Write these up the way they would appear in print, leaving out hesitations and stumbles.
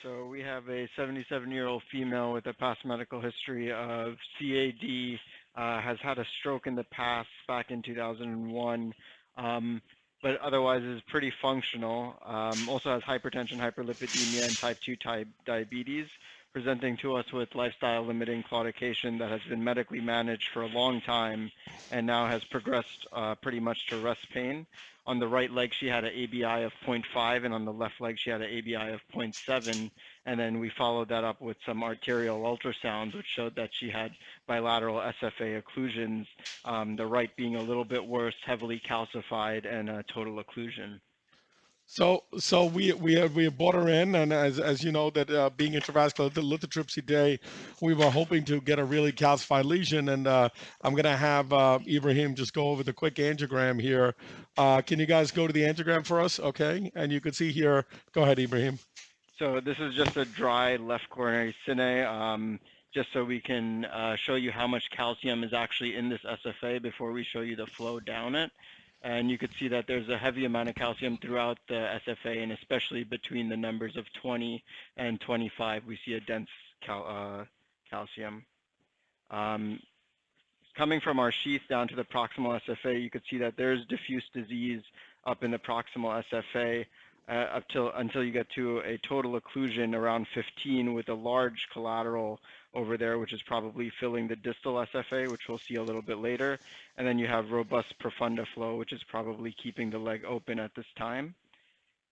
So we have a 77-year-old female with a past medical history of CAD, has had a stroke in the past back in 2001, um, but otherwise is pretty functional. Also has hypertension, hyperlipidemia, and type 2 diabetes, presenting to us with lifestyle limiting claudication that has been medically managed for a long time and now has progressed pretty much to rest pain. On the right leg, she had an ABI of zero point 0.5, and on the left leg, she had an ABI of zero point 0.7. And then we followed that up with some arterial ultrasounds, which showed that she had bilateral SFA occlusions, the right being a little bit worse, heavily calcified, and a total occlusion. So we brought her in, and as you know that being intravascular lithotripsy day, we were hoping to get a really calcified lesion, and I'm gonna have Ibrahim just go over the quick angiogram here. Can you guys go to the angiogram for us? Okay, and you can see here. Go ahead, Ibrahim. So this is just a dry left coronary cine, just so we can show you how much calcium is actually in this SFA before we show you the flow down it. And you could see that there's a heavy amount of calcium throughout the SFA, and especially between the numbers of 20 and 25, we see a dense calcium. Um, Coming from our sheath down to the proximal SFA, you could see that there's diffuse disease up in the proximal SFA until you get to a total occlusion around 15 with a large collateral over there, which is probably filling the distal SFA, which we'll see a little bit later. And then you have robust profunda flow, which is probably keeping the leg open at this time.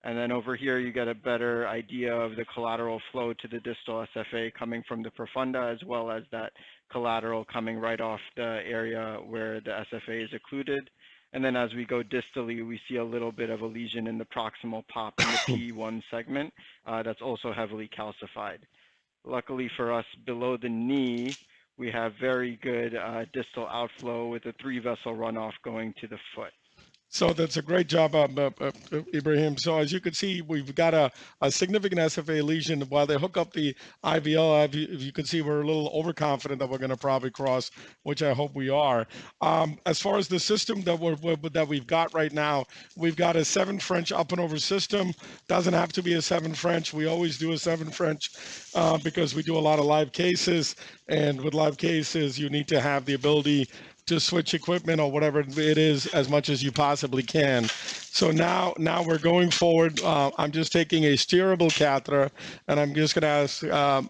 And then over here, you get a better idea of the collateral flow to the distal SFA coming from the profunda, as well as that collateral coming right off the area where the SFA is occluded. And then as we go distally, we see a little bit of a lesion in the proximal pop in the P1 segment that's also heavily calcified. Luckily for us, below the knee, we have very good distal outflow with a 3-vessel runoff going to the foot. So that's a great job, Ibrahim. So as you can see, we've got a significant SFA lesion. While they hook up the IVL, if you can see, we're a little overconfident that we're going to probably cross, which I hope we are. As far as the system that we've got right now, we've got a 7 French up and over system. Doesn't have to be a 7 French. We always do a 7 French because we do a lot of live cases, and with live cases, you need to have the ability to switch equipment or whatever it is as much as you possibly can. So now we're going forward. I'm just taking a steerable catheter, and I'm just going to ask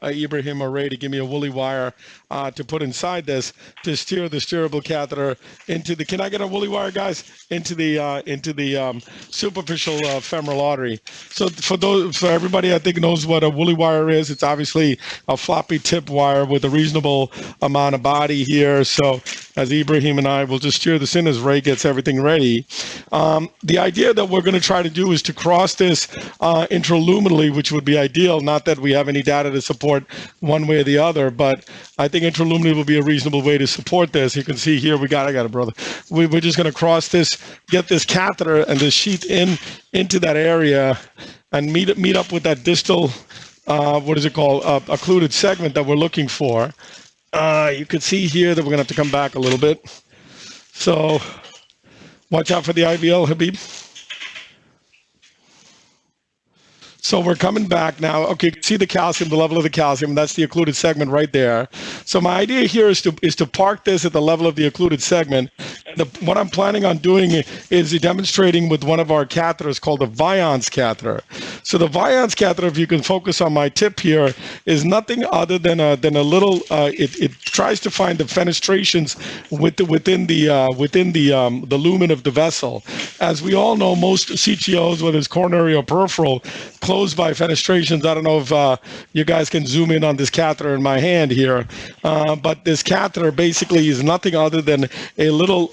Ibrahim or Ray to give me a woolly wire to put inside this to steer the steerable catheter into the. Can I get a woolly wire, guys? Into the superficial femoral artery. So for everybody, I think knows what a woolly wire is. It's obviously a floppy tip wire with a reasonable amount of body here. So as Ibrahim and I will just steer this in as Ray gets everything ready. The idea that we're going to try to do is to cross this intraluminally, which would be ideal. Not that we have any data to support one way or the other, but I think intraluminally will be a reasonable way to support this. You can see here, I got it, brother. We're just going to cross this, get this catheter and the sheath into that area and meet up with that distal, what is it called, occluded segment that we're looking for. You can see here that we're going to have to come back a little bit. So watch out for the IVL, Habib. So we're coming back now. Okay, you can see the calcium, the level of the calcium. That's the occluded segment right there. So my idea here is to park this at the level of the occluded segment. What I'm planning on doing is demonstrating with one of our catheters called the Viance catheter. So the Viance catheter, if you can focus on my tip here, is nothing other than a little. It tries to find the fenestrations within the lumen of the vessel. As we all know, most CTOs, whether it's coronary or peripheral, closed by fenestrations. I don't know if you guys can zoom in on this catheter in my hand here, but this catheter basically is nothing other than a little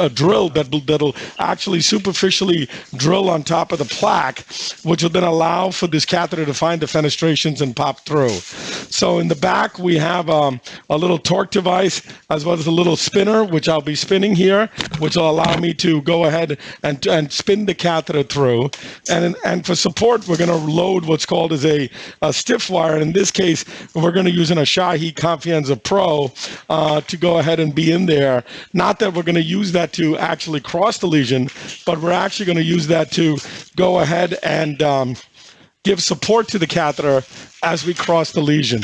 drill that'll actually superficially drill on top of the plaque, which will then allow for this catheter to find the fenestrations and pop through. So in the back we have a little torque device as well as a little spinner, which I'll be spinning here, which will allow me to go ahead and spin the catheter through. And for support, we're going to load what's called as a stiff wire. And in this case, we're going to use an Asahi Confianza Pro to go ahead and be in there. Not that we're going to use that to actually cross the lesion, but we're actually going to use that to go ahead and give support to the catheter as we cross the lesion.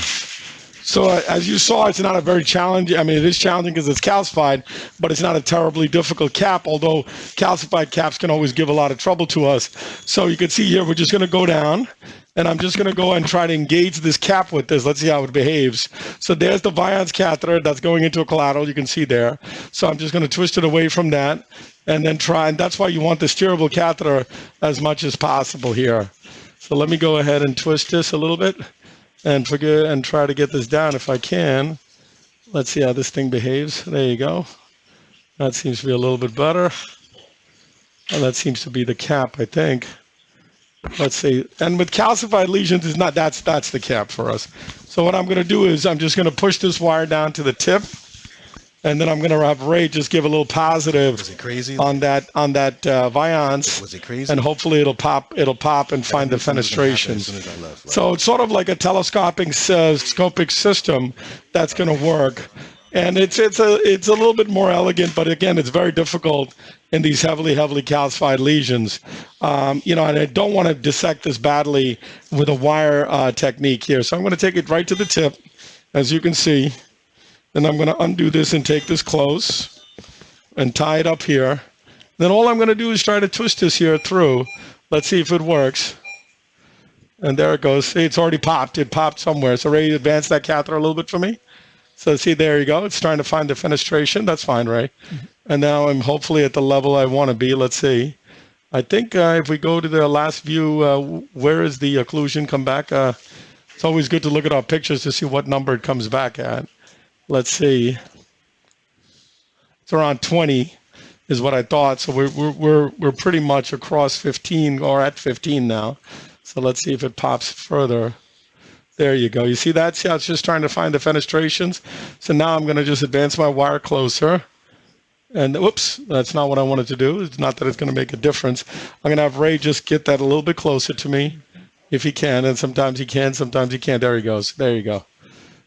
So as you saw, it's not a very challenging, I mean, it is challenging because it's calcified, but it's not a terribly difficult cap, although calcified caps can always give a lot of trouble to us. So you can see here, we're just going to go down, and I'm just going to go and try to engage this cap with this. Let's see how it behaves. So there's the Viance catheter that's going into a collateral, you can see there. So I'm just going to twist it away from that, and then try, and that's why you want the steerable catheter as much as possible here. So let me go ahead and twist this a little bit and try to get this down if I can. Let's see how this thing behaves. There you go. That seems to be a little bit better. And that seems to be the cap, I think. Let's see. And with calcified lesions, is not that's the cap for us. So what I'm going to do is I'm just going to push this wire down to the tip, and then I'm going to have Ray just give a little positive on that Viance. Was it crazy? And hopefully it'll pop and find the fenestrations. So it's sort of like a telescopic system that's going to work. And it's a little bit more elegant, but again, it's very difficult in these heavily calcified lesions. And I don't want to dissect this badly with a wire technique here. So I'm going to take it right to the tip, as you can see. Then I'm going to undo this and take this close and tie it up here. Then all I'm going to do is try to twist this here through. Let's see if it works. And there it goes. See, it's already popped. It popped somewhere. So Ray, advance that catheter a little bit for me. So see, there you go. It's trying to find the fenestration. That's fine, Ray. And now I'm hopefully at the level I want to be. Let's see. I think if we go to the last view, where is the occlusion come back? It's always good to look at our pictures to see what number it comes back at. Let's see. It's around 20 is what I thought. So we're pretty much across 15 or at 15 now. So let's see if it pops further. There you go. You see that? See how it's just trying to find the fenestrations? So now I'm going to just advance my wire closer. And whoops, that's not what I wanted to do. It's not that it's going to make a difference. I'm going to have Ray just get that a little bit closer to me if he can. And sometimes he can, sometimes he can't. There he goes. There you go.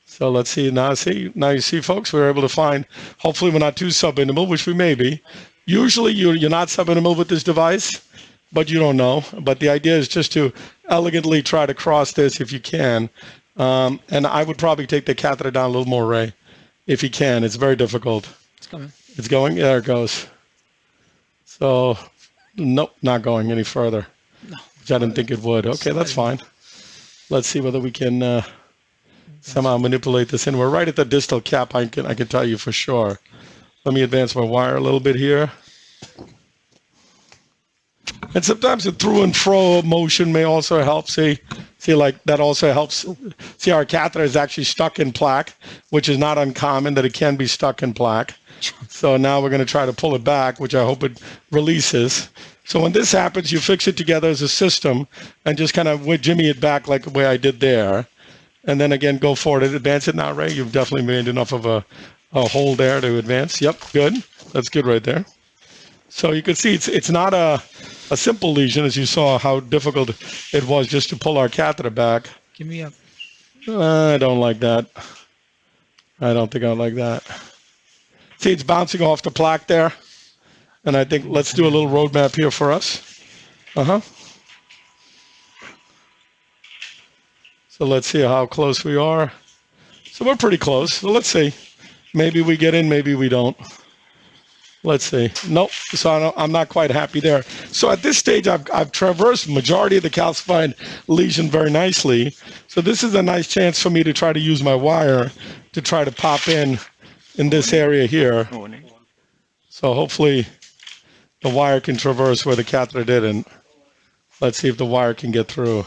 So let's see now. Now you see, folks, we're able to find, hopefully we're not too subintimal, which we may be. Usually you're not subintimal with this device, but you don't know. But the idea is just to elegantly try to cross this if you can. And I would probably take the catheter down a little more, Ray, if you can. It's very difficult. It's coming. It's going? There it goes. So, nope, not going any further. No. Which I didn't think it would. Okay, that's fine. Let's see whether we can somehow manipulate this in. We're right at the distal cap, I can tell you for sure. Let me advance my wire a little bit here. And sometimes the through and fro motion may also help. See, like that also helps. See, our catheter is actually stuck in plaque, which is not uncommon that it can be stuck in plaque. So now we're going to try to pull it back, which I hope it releases. So when this happens, you fix it together as a system and just kind of jimmy it back like the way I did there. And then again, go forward and advance it now, Ray. You've definitely made enough of a hole there to advance. Yep, good. That's good right there. So you can see it's not a simple lesion, as you saw how difficult it was just to pull our catheter back. Give me up. I don't like that. I don't think I like that. See, it's bouncing off the plaque there. And I think let's do a little roadmap here for us. So let's see how close we are. So we're pretty close. So let's see. Maybe we get in, maybe we don't. Let's see. Nope. So I'm not quite happy there. So at this stage, I've traversed the majority of the calcified lesion very nicely. So this is a nice chance for me to try to use my wire to try to pop in this area here. So hopefully the wire can traverse where the catheter didn't. Let's see if the wire can get through.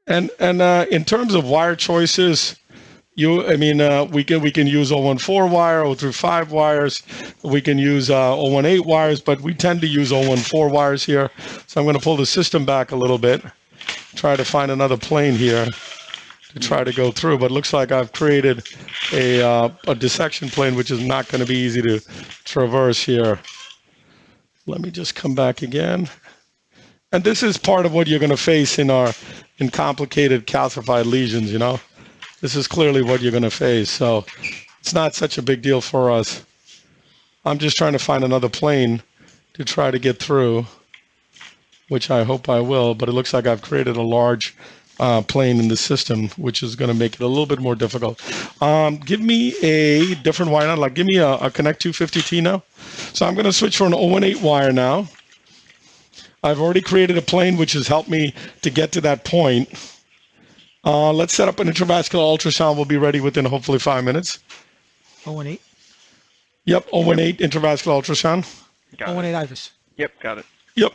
And in terms of wire choices, we can use 014 wire, 035 wires. We can use 018 wires, but we tend to use 014 wires here. So I'm going to pull the system back a little bit, try to find another plane here to try to go through. But it looks like I've created a dissection plane, which is not going to be easy to traverse here. Let me just come back again. And this is part of what you're going to face in complicated calcified lesions, This is clearly what you're going to face. So it's not such a big deal for us. I'm just trying to find another plane to try to get through. which I hope I will, but it looks like I've created a large plane in the system, which is going to make it a little bit more difficult. Give me a different wire now, like give me a Connect 250T now. So I'm going to switch for an 018 wire now. I've already created a plane, which has helped me to get to that point. Let's set up an intravascular ultrasound. We'll be ready within hopefully 5 minutes. 018? Yep, 018 intravascular ultrasound. Got 018 it. IVUS. Yep, got it. Yep.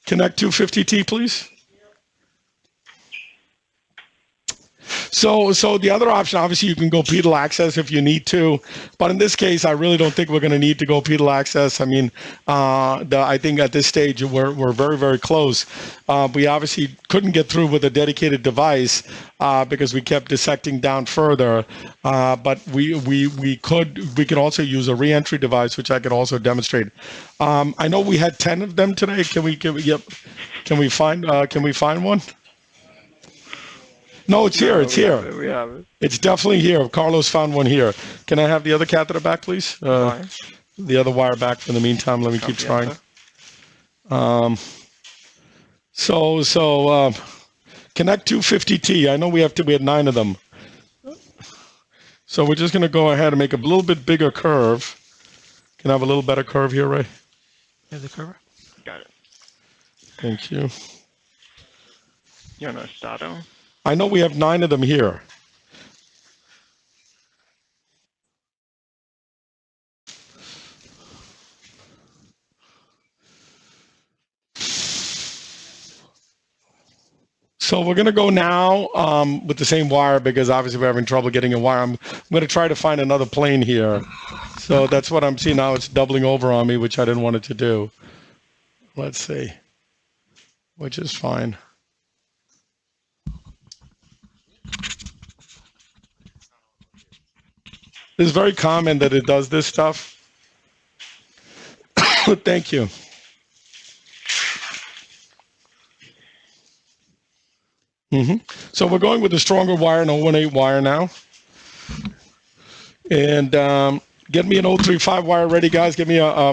Connect 250T, please. So the other option, obviously, you can go pedal access if you need to, but in this case, I really don't think we're going to need to go pedal access. I mean, I think at this stage we're very, very close. We obviously couldn't get through with a dedicated device because we kept dissecting down further, but we could also use a reentry device, which I could also demonstrate. I know we had 10 of them today. Can we find one? No, it's here. It's here. We have it. It's definitely here. Carlos found one here. Can I have the other catheter back, please? The other wire back for the meantime. Let me keep trying. Connect 250T. I know we had 9 of them. So we're just going to go ahead and make a little bit bigger curve. Can I have a little better curve here, Ray? You have the curve? Got it. Thank you. You're on a stato? I know we have 9 of them here. So we're going to go now with the same wire because obviously we're having trouble getting a wire. I'm going to try to find another plane here. So that's what I'm seeing now. It's doubling over on me, which I didn't want it to do. Let's see, which is fine. It's very common that it does this stuff. Thank you. So we're going with a stronger wire, an 018 wire now. And get me an 035 wire ready, guys. Give me an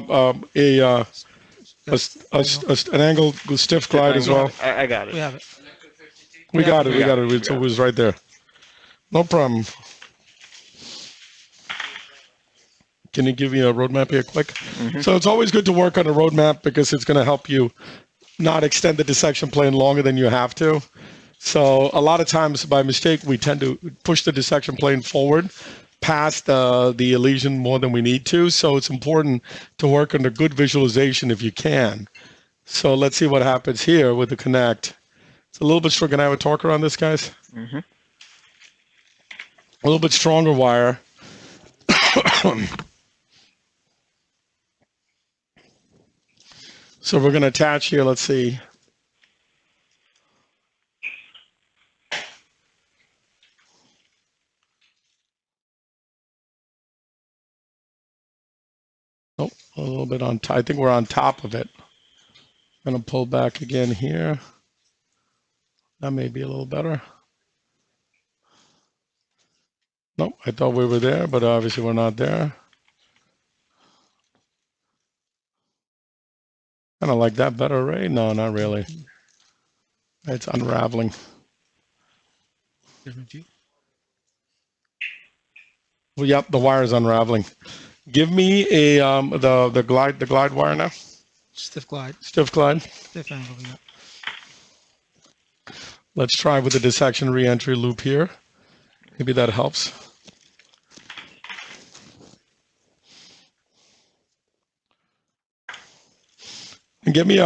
angled stiff glide as well. I got it. We have it. We got it. It was right there. No problem. Can you give me a roadmap here quick? So it's always good to work on a roadmap because it's going to help you not extend the dissection plane longer than you have to. So a lot of times by mistake, we tend to push the dissection plane forward past the lesion more than we need to. So it's important to work on a good visualization if you can. So let's see what happens here with the connect. It's a little bit stronger. Can I have a torque on this, guys? A little bit stronger wire. So we're going to attach here. Let's see. Oh, a little bit on top. I think we're on top of it. I'm going to pull back again here. That may be a little better. Nope, I thought we were there, but obviously we're not there. Kind of like that better, Ray? No, not really. It's unraveling. Different view. Well, yep, the wire is unraveling. Give me a the glide wire now. Stiff glide. Stiff glide. Stiff angle, yeah. Let's try with the dissection reentry loop here. Maybe that helps. And give me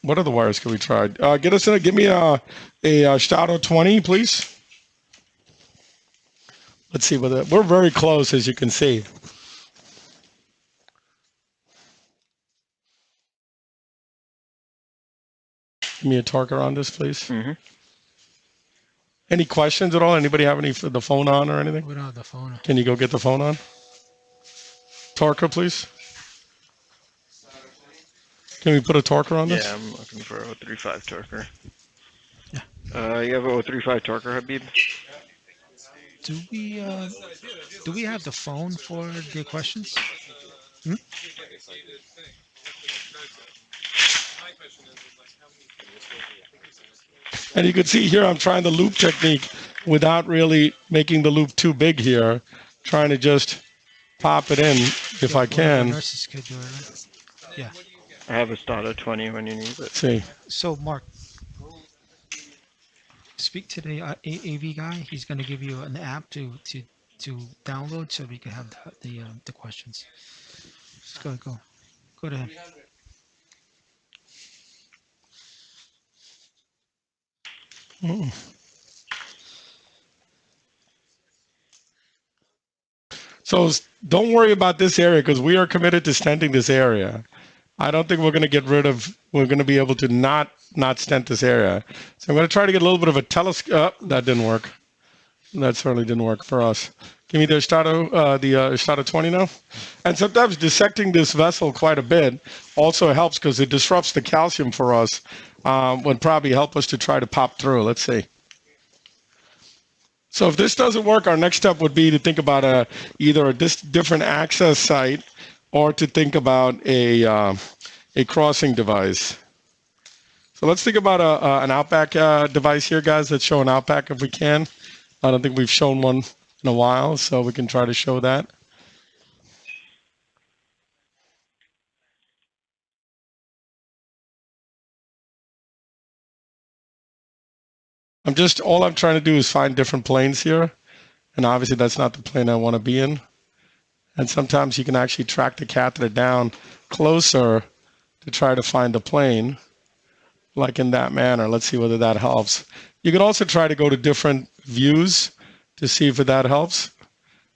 what other wires can we try? Give me a Stato 20, please. Let's see whether we're very close, as you can see. Give me a torque on this, please. Any questions at all? Anybody have any for the phone on or anything? We don't have the phone on. Can you go get the phone on? Torque, please. Can we put a torque on this? Yeah, I'm looking for a 035 torquer. Yeah. You have a 035 torquer, Habib? Do we have the phone for the questions? And you can see here, I'm trying the loop technique without really making the loop too big here, trying to just pop it in if I One of the can. nurses could do it, right? Yeah. I have a starter 20 when you need it. Let's see. So Mark, speak to the AV guy. He's going to give you an app to download so we can have the questions. Just go to him. So don't worry about this area because we are committed to stenting this area. I don't think we're going to get rid of, we're going to be able to not stent this area. So I'm going to try to get a little bit of a telescope. That didn't work. That certainly didn't work for us. Give me the Stato 20 now. And sometimes dissecting this vessel quite a bit also helps because it disrupts the calcium for us. Would probably help us to try to pop through. Let's see. So if this doesn't work, our next step would be to think about either a different access site or to think about a crossing device. So let's think about an Outback device here, guys. Let's show an Outback if we can. I don't think we've shown one in a while, so we can try to show that. All I'm trying to do is find different planes here. And obviously that's not the plane I want to be in. And sometimes you can actually track the catheter down closer to try to find a plane, like in that manner. Let's see whether that helps. You can also try to go to different views to see if that helps.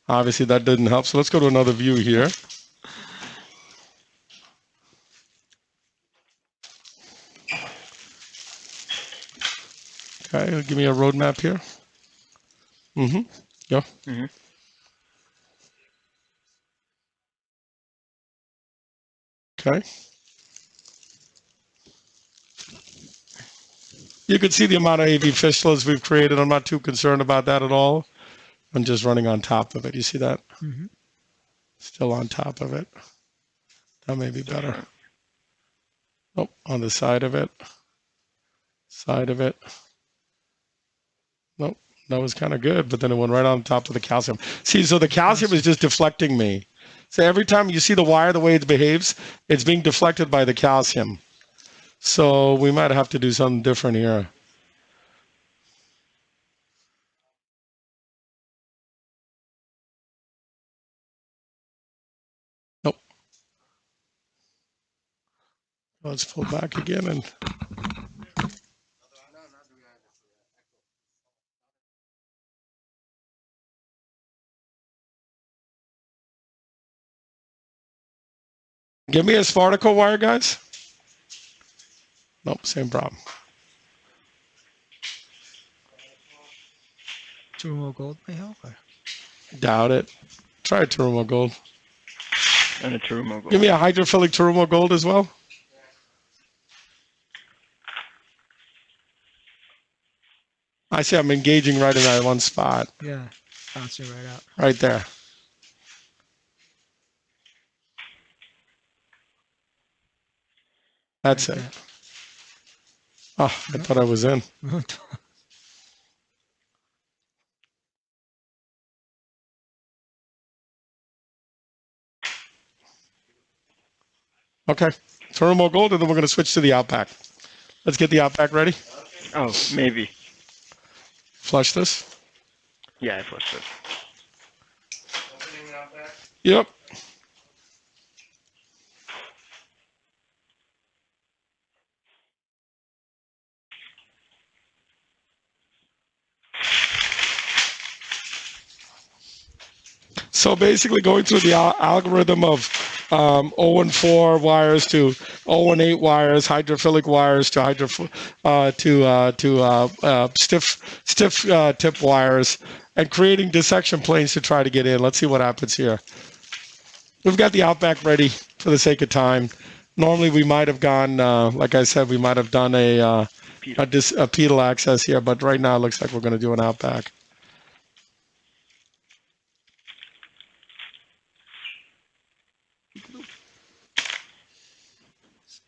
Obviously that didn't help. So let's go to another view here. Okay, give me a roadmap here. Yeah. Okay. You can see the amount of AV fistulas we've created. I'm not too concerned about that at all. I'm just running on top of it. You see that? Still on top of it. That may be better. Oh, on the side of it. Side of it. Nope, that was kind of good, but then it went right on top of the calcium. See, so the calcium is just deflecting me. So every time you see the wire, the way it behaves, it's being deflected by the calcium. So we might have to do something different here. Nope. Let's pull back again and give me a Sparticle wire, guys. Nope, same problem. Terumo Gold may help. Or? Doubt it. Try Terumo Gold. And a Terumo Gold. Give me a hydrophilic Terumo Gold as well. I see I'm engaging right in that one spot. Yeah, bounce it right out. Right there. That's like it. That. Oh, I thought I was in. Okay, Terumo Gold, and then we're going to switch to the Outback. Let's get the Outback ready. Oh, maybe. Flush this. Yeah, I flushed it. Yep. So basically going through the algorithm of 014 wires to 018 wires, hydrophilic wires to stiff tip wires, and creating dissection planes to try to get in. Let's see what happens here. We've got the Outback ready for the sake of time. Normally we might have gone, like I said, we might have done a pedal access here, but right now it looks like we're going to do an Outback.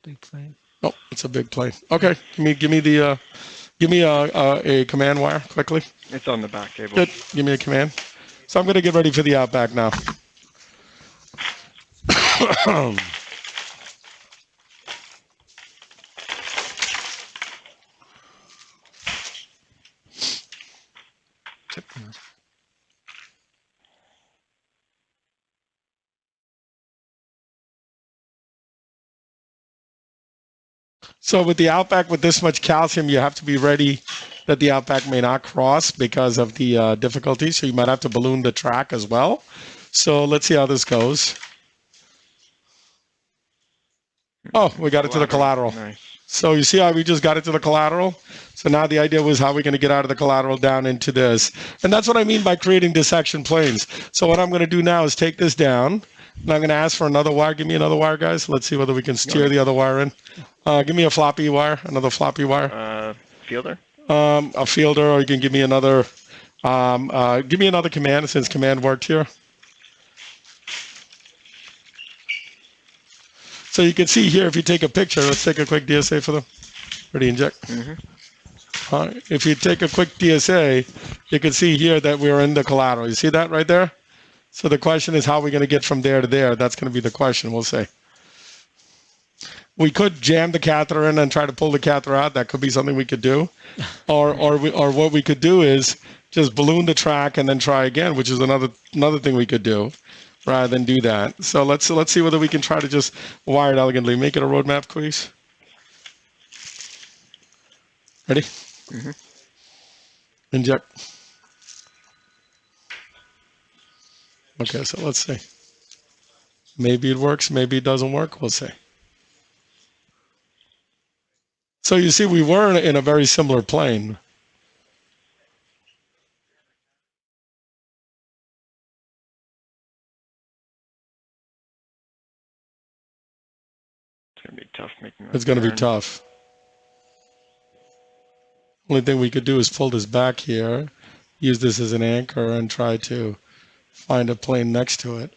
Big plane. Oh, It's a big plane. Okay, give me the give me a command wire quickly. It's on the back cable. Good. Give me a command. So I'm going to get ready for the outback now. So with the outback with this much calcium, you have to be ready that the outback may not cross because of the difficulty. So you might have to balloon the track as well. So let's see how this goes. Oh, we got it to the collateral. Nice. So you see how we just got it to the collateral? So now the idea was how we're going to get out of the collateral down into this. And that's what I mean by creating dissection planes. So what I'm going to do now is take this down, and I'm going to ask for another wire. Give me another wire, guys. Let's see whether we can steer the other wire in. Give me a floppy wire, another floppy wire. Fielder? A fielder, or you can give me another command since command worked here. So you can see here, if you take a picture, let's take a quick DSA for them. Ready, inject. If you take a quick DSA, you can see here that we're in the collateral. You see that right there? So the question is, how are we going to get from there to there? That's going to be the question, we'll say. We could jam the catheter in and try to pull the catheter out. That could be something we could do. Or what we could do is just balloon the track and then try again, which is another thing we could do, rather than do that. So let's see whether we can try to just wire it elegantly. Make it a roadmap, please. Ready? Inject. Okay, so let's see. Maybe it works, maybe it doesn't work, we'll see. So you see, we were in a very similar plane. It's going to be tough making that. It's going to be tough. Only thing we could do is pull this back here, use this as an anchor, and try to find a plane next to it.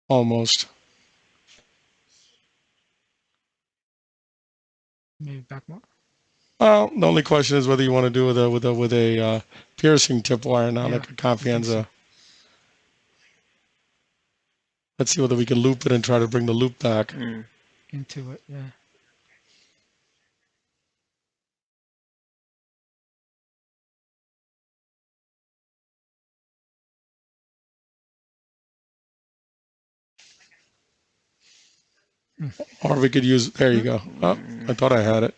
Almost. Maybe back more. Well, the only question is whether you want to do with a piercing tip wire, not like a Confianza. So. Let's see whether we can loop it and try to bring the loop back. Into it, yeah. Or we could use, there you go. Oh, I thought I had it.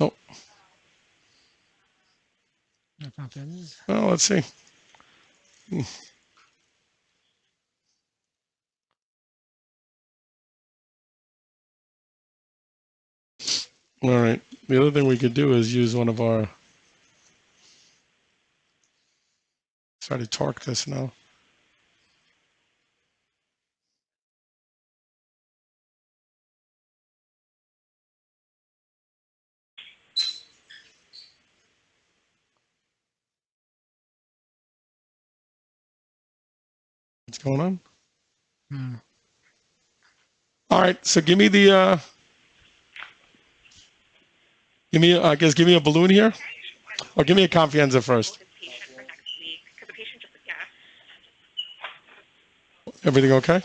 Oh. Well, let's see. All right. The other thing we could do is use one of our, try to torque this now. What's going on? All right. So give me the, give me a balloon here. Or give me a Confianza first. Everything okay?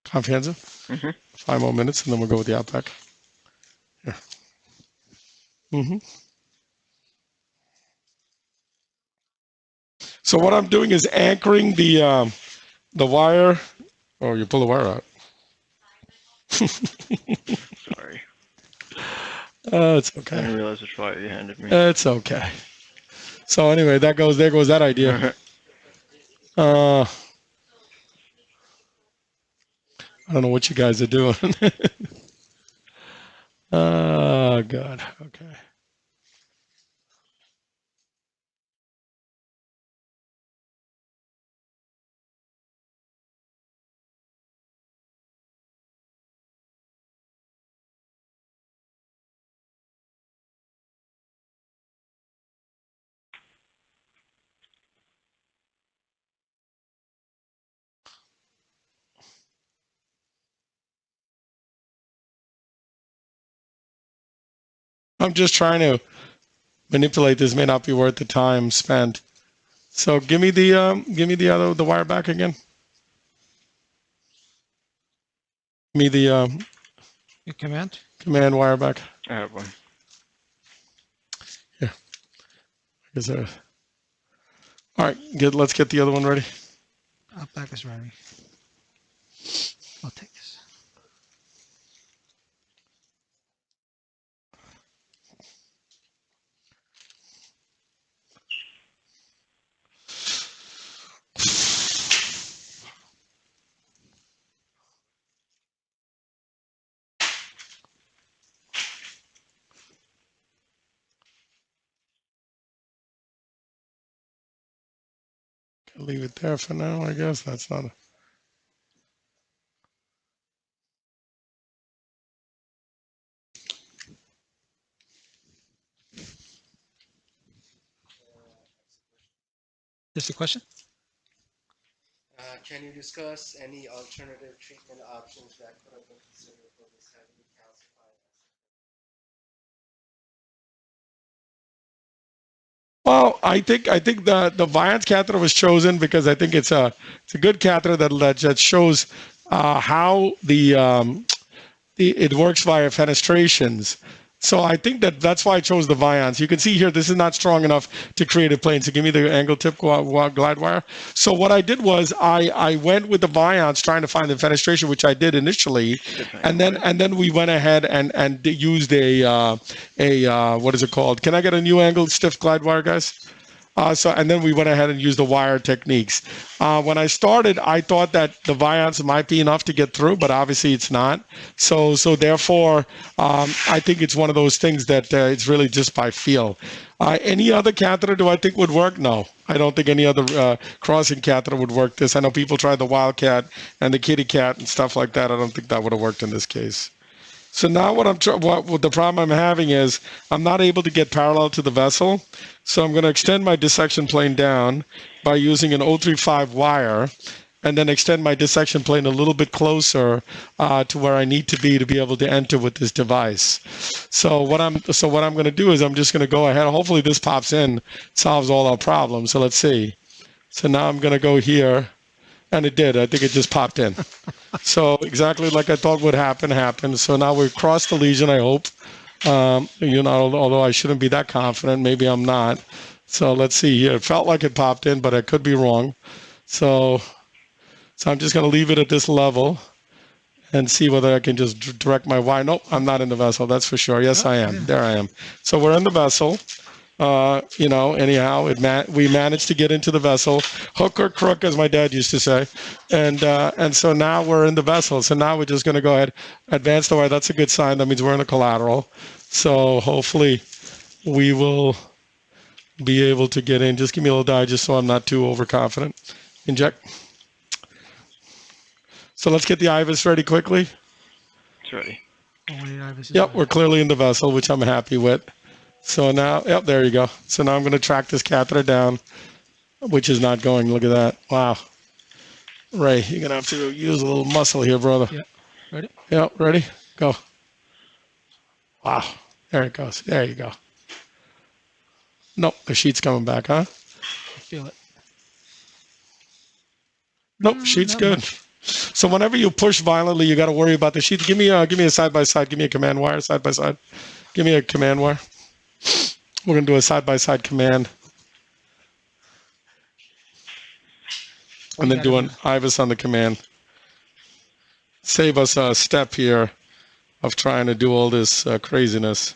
Confianza? 5 more minutes, and then we'll go with the outback. Yeah. So what I'm doing is anchoring the wire. Oh, you pull the wire out. Sorry. It's okay. I didn't realize which wire you handed me. It's okay. So anyway, there goes that idea. I don't know what you guys are doing. Oh, God. Okay. I'm just trying to manipulate this. May not be worth the time spent. So give me the the wire back again. Give me the Your command. command wire back. I have one. Yeah. All right. Let's get the other one ready. Back is ready. I'll take this. Leave it there for now. I guess that's not. Just a question. Can you discuss any alternative treatment options that could have been considered for this heavily calcified? Well, I think the Viance catheter was chosen because I think it's a good catheter that shows how it works via fenestrations. So I think that's why I chose the Viance. You can see here, this is not strong enough to create a plane. So give me the angle tip glide wire. So what I did was I went with the Viance trying to find the fenestration, which I did initially, and then we went ahead and used a what is it called? Can I get a new angle stiff glide wire, guys? And then we went ahead and used the wire techniques. When I started, I thought that the Viance might be enough to get through, but obviously it's not. So therefore, I think it's one of those things that it's really just by feel. Any other catheter do I think would work? No, I don't think any other crossing catheter would work this. I know people tried the Wildcat and the Kitty Cat and stuff like that. I don't think that would have worked in this case. So now what the problem I'm having is I'm not able to get parallel to the vessel. So I'm going to extend my dissection plane down by using an 035 wire and then extend my dissection plane a little bit closer to where I need to be able to enter with this device. So what I'm going to do is I'm just going to go ahead. Hopefully this pops in, solves all our problems. So let's see. So now I'm going to go here, and it did. I think it just popped in. So exactly like I thought would happen, happened. So now we've crossed the lesion, I hope. Although I shouldn't be that confident, maybe I'm not. So let's see here. It felt like it popped in, but I could be wrong. So I'm just going to leave it at this level and see whether I can just direct my wire. Nope, I'm not in the vessel, that's for sure. Yes, I am. There I am. So we're in the vessel. Anyhow, we managed to get into the vessel, hook or crook, as my dad used to say, and so now we're in the vessel. So now we're just going to go ahead, advance the wire. That's a good sign. That means we're in a collateral. So hopefully we will be able to get in. Just give me a little dye, just so I'm not too overconfident. Inject. So let's get the IVUS ready quickly. It's ready. Yep, we're clearly in the vessel, which I'm happy with. So now, yep, there you go. So now I'm going to track this catheter down, which is not going. Look at that. Wow. Ray, you're going to have to use a little muscle here, brother. Yeah. Ready? Yep, ready? Go. Wow. There it goes. There you go. Nope, the sheet's coming back, huh? I feel it. Nope, sheet's good. Much. So whenever you push violently, you got to worry about the sheet. Give me a side by side. Give me a command wire side by side. Give me a command wire. We're going to do a side by side command. And then do an IVUS on the command. Save us a step here of trying to do all this craziness.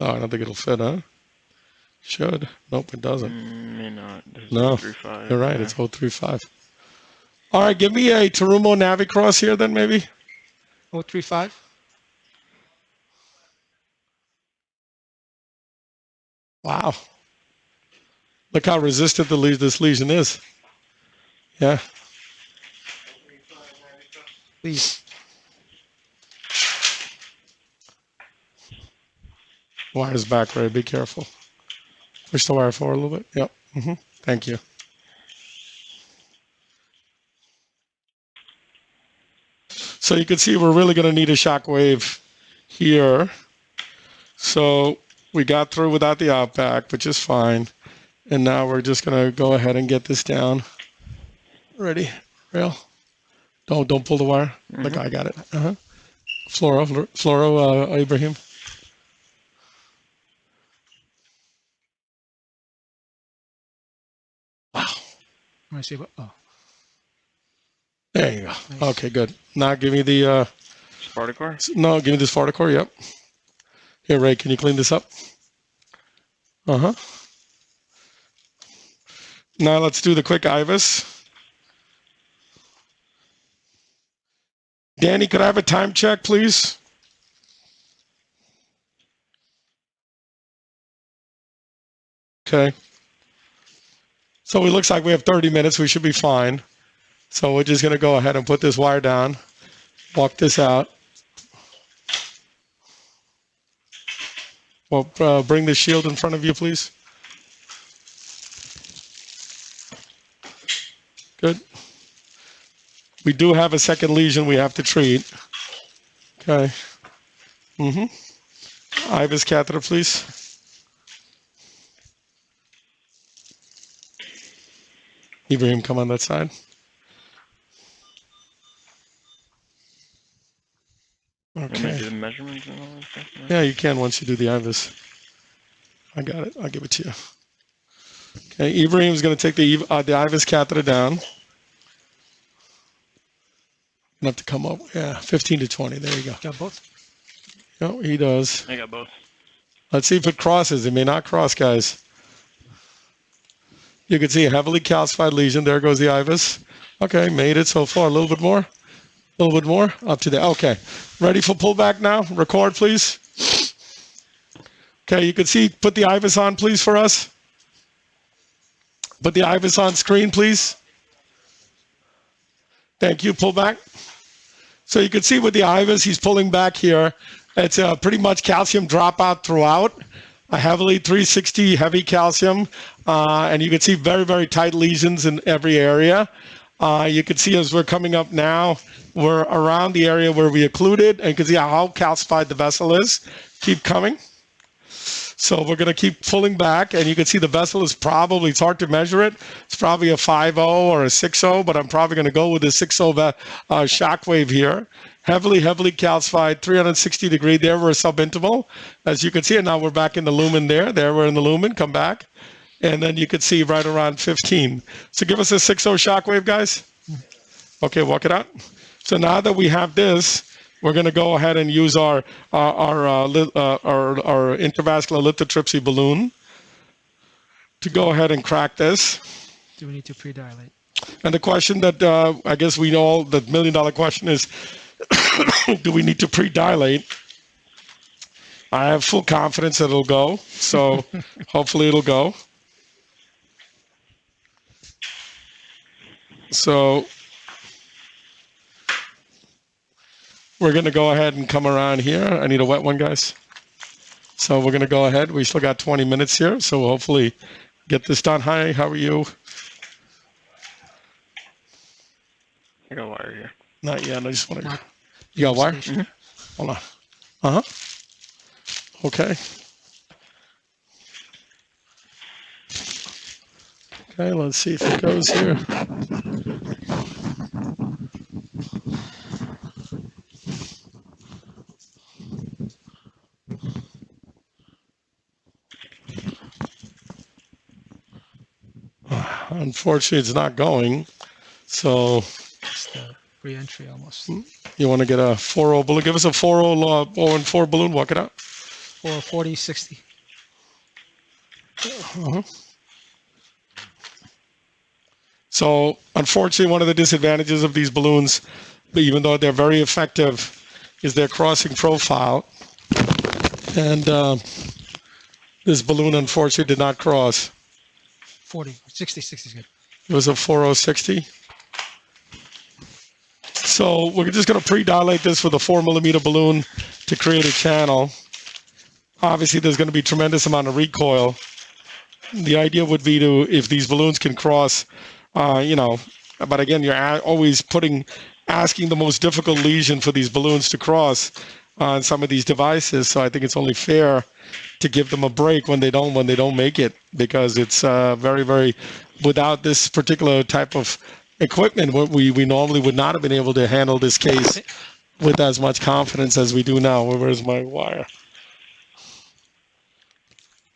Oh, I don't think it'll fit, huh? Should. Nope, it doesn't. May not. There's No, 035 you're right. there. It's 035. All right, give me a Terumo Navicross here then, maybe. 035. Wow. Look how resistant this lesion is. Yeah. Please. Wire's back, Ray. Be careful. Push the wire forward a little bit. Yep. Thank you. So you can see we're really going to need a shock wave here. So we got through without the outback, which is fine. And now we're just going to go ahead and get this down. Ready? Rail? Don't pull the wire. Look, I got it. Fluoro, Ibrahim. Wow. Let me see what. Oh, There you go. nice. Okay, good. Now give me the. Spartacore? No, give me the Spartacore. Yep. Here, Ray, can you clean this up? Now let's do the quick IVUS. Danny, could I have a time check, please? Okay. So it looks like we have 30 minutes. We should be fine. So we're just going to go ahead and put this wire down, walk this out. Well, bring the shield in front of you, please. Good. We do have a second lesion we have to treat. Okay. IVUS catheter, please. Ibrahim, come on that side. Let me Okay. do the measurements and all that stuff. No? Yeah, you can once you do the IVUS. I got it. I'll give it to you. Okay, Ibrahim's going to take the IVUS catheter down. Gonna have to come up. Yeah, 15 to 20. There you go. Got both? No, he does. I got both. Let's see if it crosses. It may not cross, guys. You can see a heavily calcified lesion. There goes the IVUS. Okay, made it so far. A little bit more. A little bit more. Up to there. Okay. Ready for pullback now? Record, please. Okay, you can see, put the IVUS on, please, for us. Put the IVUS on screen, please. Thank you. Pull back. So you can see with the IVUS, he's pulling back here. It's pretty much calcium dropout throughout. A heavily 360 heavy calcium. And you can see very, very tight lesions in every area. You can see as we're coming up now, we're around the area where we occluded, and you can see how calcified the vessel is. Keep coming. So we're going to keep pulling back, and you can see the vessel is probably, it's hard to measure it. It's probably a 5.0 or a 6.0, but I'm probably going to go with a 6.0 shock wave here. Heavily calcified, 360 degree. There we're subintimal, as you can see. And now we're back in the lumen there. There we're in the lumen. Come back. And then you can see right around 15. So give us a 6.0 shock wave, guys. Okay, walk it out. So now that we have this, we're going to go ahead and use our intravascular lithotripsy balloon to go ahead and crack this. Do we need to pre-dilate? And the question that I guess we know, the $1 million question is, do we need to pre-dilate? I have full confidence that it'll go. So hopefully it'll go. So we're going to go ahead and come around here. I need a wet one, guys. So we're going to go ahead. We still got 20 minutes here, so we'll hopefully get this done. Hi, how are you? I got wire here. Not yet. I just want to. Not You got wire? station. Hold on. Okay. Okay, let's see if it goes here. Unfortunately, it's not going. So It's the re-entry almost. you want to get a 4.0 balloon? Give us a 4.0 and 4 balloon. Walk it out. for 40, 60. So unfortunately, one of the disadvantages of these balloons, even though they're very effective, is their crossing profile. And this balloon unfortunately did not cross. 40, 60, 60 is good. It was a 4060. So we're just going to pre-dilate this with a 4mm balloon to create a channel. Obviously, there's going to be tremendous amount of recoil. The idea would be to, if these balloons can cross, but again, you're always asking the most difficult lesion for these balloons to cross on some of these devices. So I think it's only fair to give them a break when they don't make it, because it's very, very, without this particular type of equipment, we normally would not have been able to handle this case with as much confidence as we do now. Where's my wire?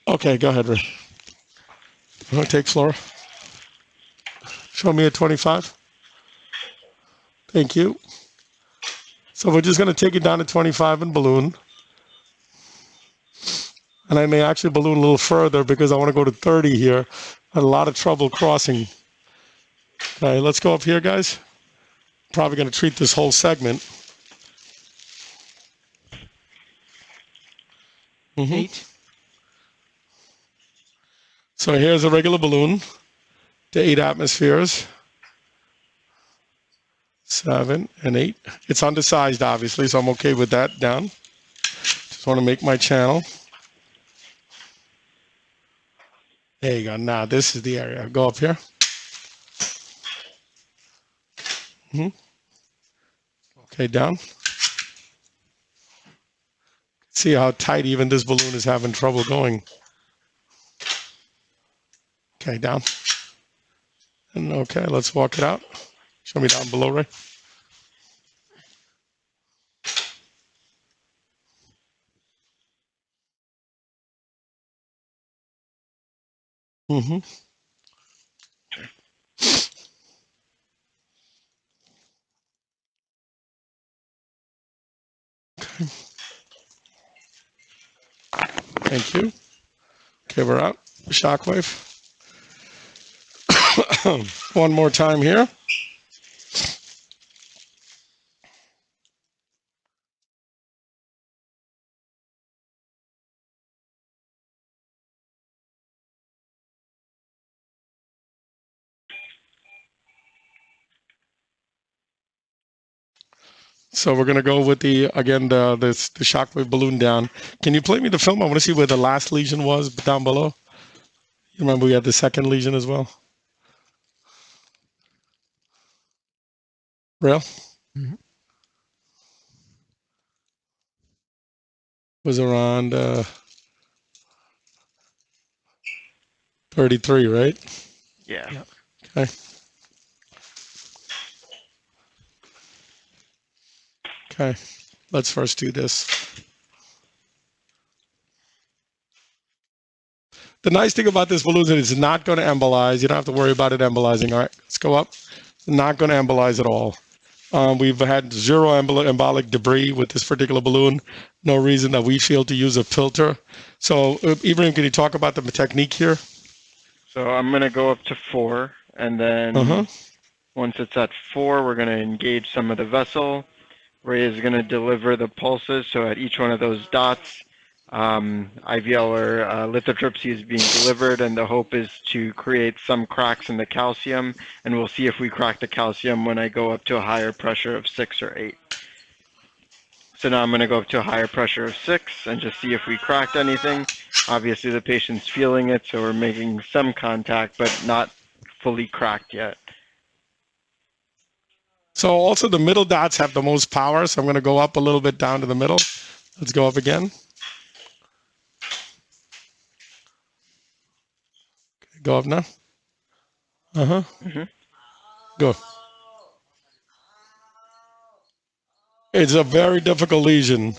Okay, go ahead, Rick. Take Flora. Show me a 25. Thank you. So we're just going to take it down to 25 and balloon. And I may actually balloon a little further because I want to go to 30 here. I had a lot of trouble crossing. Okay, let's go up here, guys. Probably going to treat this whole segment. 8. So here's a regular balloon to 8 atmospheres. 7 and 8. It's undersized, obviously, so I'm okay with that. Down. Just want to make my channel. There you go. Now this is the area. Go up here. Okay, down. See how tight even this balloon is having trouble going. Okay, down. And okay, let's walk it out. Show me down below, Ray. Thank you. Okay, we're out. Shockwave. One more time here. So we're going to go with the shockwave balloon down. Can you play me the film? I want to see where the last lesion was down below. You remember we had the second lesion as well? Real? Was around 33, right? Yeah. Yep. Okay. Okay. Let's first do this. The nice thing about this balloon is it's not going to embolize. You don't have to worry about it embolizing. All right, let's go up. Not going to embolize at all. We've had zero embolic debris with this particular balloon. No reason that we feel to use a filter. So, Ibrahim, can you talk about the technique here? So I'm going to go up to 4, and then once it's at 4, we're going to engage some of the vessel. Ray is going to deliver the pulses. So at each one of those dots, IVL or lithotripsy is being delivered, and the hope is to create some cracks in the calcium, and we'll see if we crack the calcium when I go up to a higher pressure of 6 or 8. So now I'm going to go up to a higher pressure of 6 and just see if we cracked anything. Obviously the patient's feeling it, so we're making some contact, but not fully cracked yet. So also the middle dots have the most power, so I'm going to go up a little bit down to the middle. Let's go up again. Okay, go up now. Go. It's a very difficult lesion.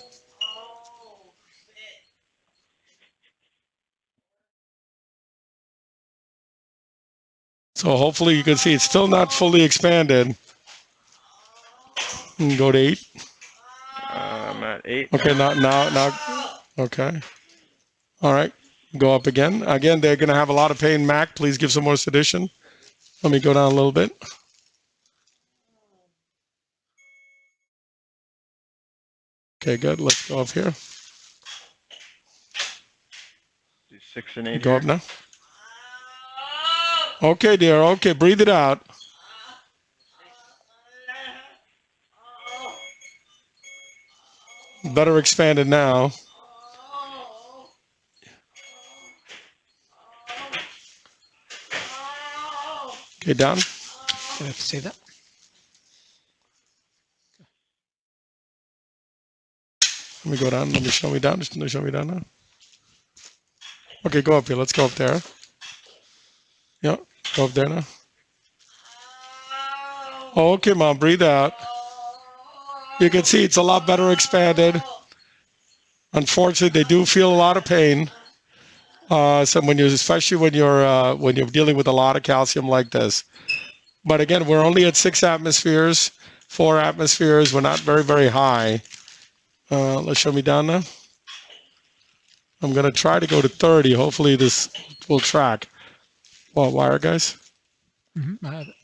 So hopefully you can see it's still not fully expanded. Go to 8. I'm at 8. Okay, now. Okay. All right, go up again. Again, they're going to have a lot of pain. Mac, please give some more sedation. Let me go down a little bit. Okay, good. Let's go up here. Do 6 and 8 Go here. up now. Okay, dear. Okay, breathe it out. Better expanded now. Okay, down. Can I say that? Let me go down. Let me show me down. Just show me down now. Okay, go up here. Let's go up there. Yeah, go up there now. Okay, Mom, breathe out. You can see it's a lot better expanded. Unfortunately, they do feel a lot of pain. So especially when you're dealing with a lot of calcium like this. But again, we're only at 6 atmospheres, 4 atmospheres. We're not very, very high. Let's show me down now. I'm going to try to go to 30. Hopefully this will track. Well, wire, guys. I have it.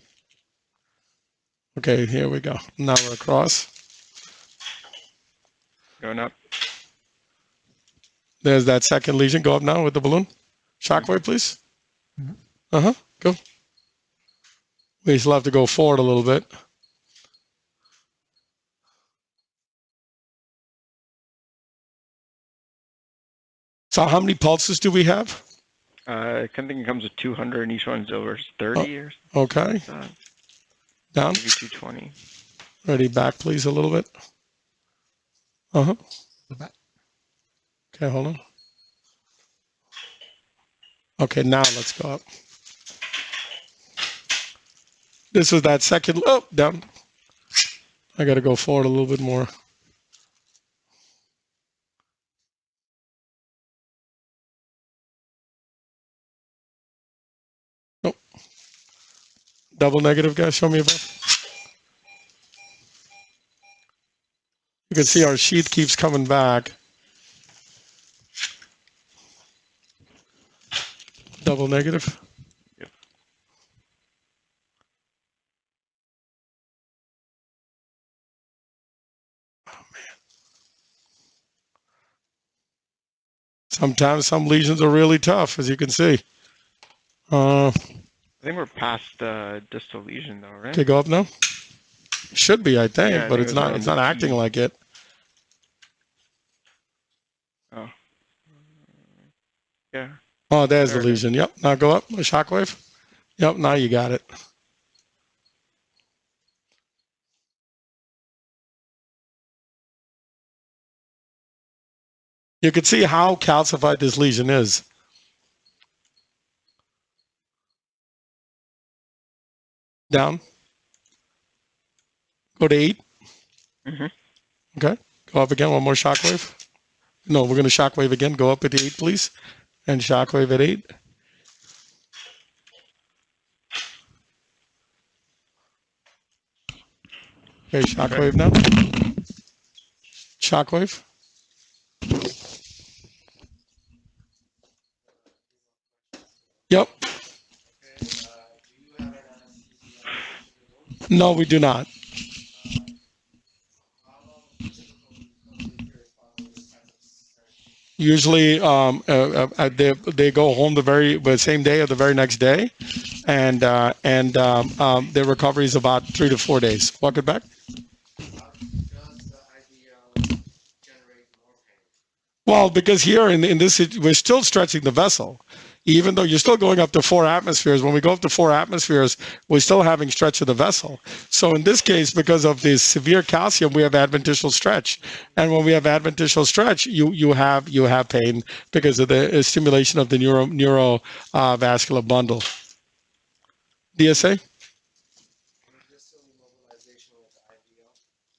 Okay, here we go. Now we're across. Going up. There's that second lesion. Go up now with the balloon. Shockwave, please. Uh-huh. Go. We still have to go forward a little bit. So how many pulses do we have? I think it comes with 200 and each one's over 30 or Okay. something like that. Down. Maybe 220. Ready, back, please, a little bit. Uh-huh. Go back. Okay, hold on. Okay, now let's go up. This was that second, oh, down. I got to go forward a little bit more. Nope. Double negative, guys, show me above. You can see our sheath keeps coming back. Double negative. Yep. Oh, man. Sometimes some lesions are really tough, as you can see. I think we're past the distal lesion though, right? Okay, go up now. Should be, I think, Yeah, I but think it's it was not. around It's the not acting T. like it. Oh. Yeah. Oh, there's There the it is. lesion. Yep. Now go up. A shockwave. Yep. Now you got it. You can see how calcified this lesion is. Down. Go to 8. Mm-hmm. Okay. Go up again. One more shockwave. No, we're going to shockwave again. Go up at 8, please. And shockwave at 8. Okay, shockwave now. Shockwave. Yep. Okay, do you have an anesthesiologist in the room? No, we do not. How long typical recovery period following this type of surgery? Usually, they go home the same day or the very next day, and their recovery is about 3 to 4 days. Walk it back. How does the IVL generate more pain? Well, because here in this, we're still stretching the vessel, even though you're still going up to 4 atmospheres. When we go up to 4 atmospheres, we're still having stretch of the vessel. So in this case, because of the severe calcium, we have adventitial stretch, and when we have adventitial stretch, you have pain because of the stimulation of the neurovascular bundle. DSA? Any distal immobilization with the IVL?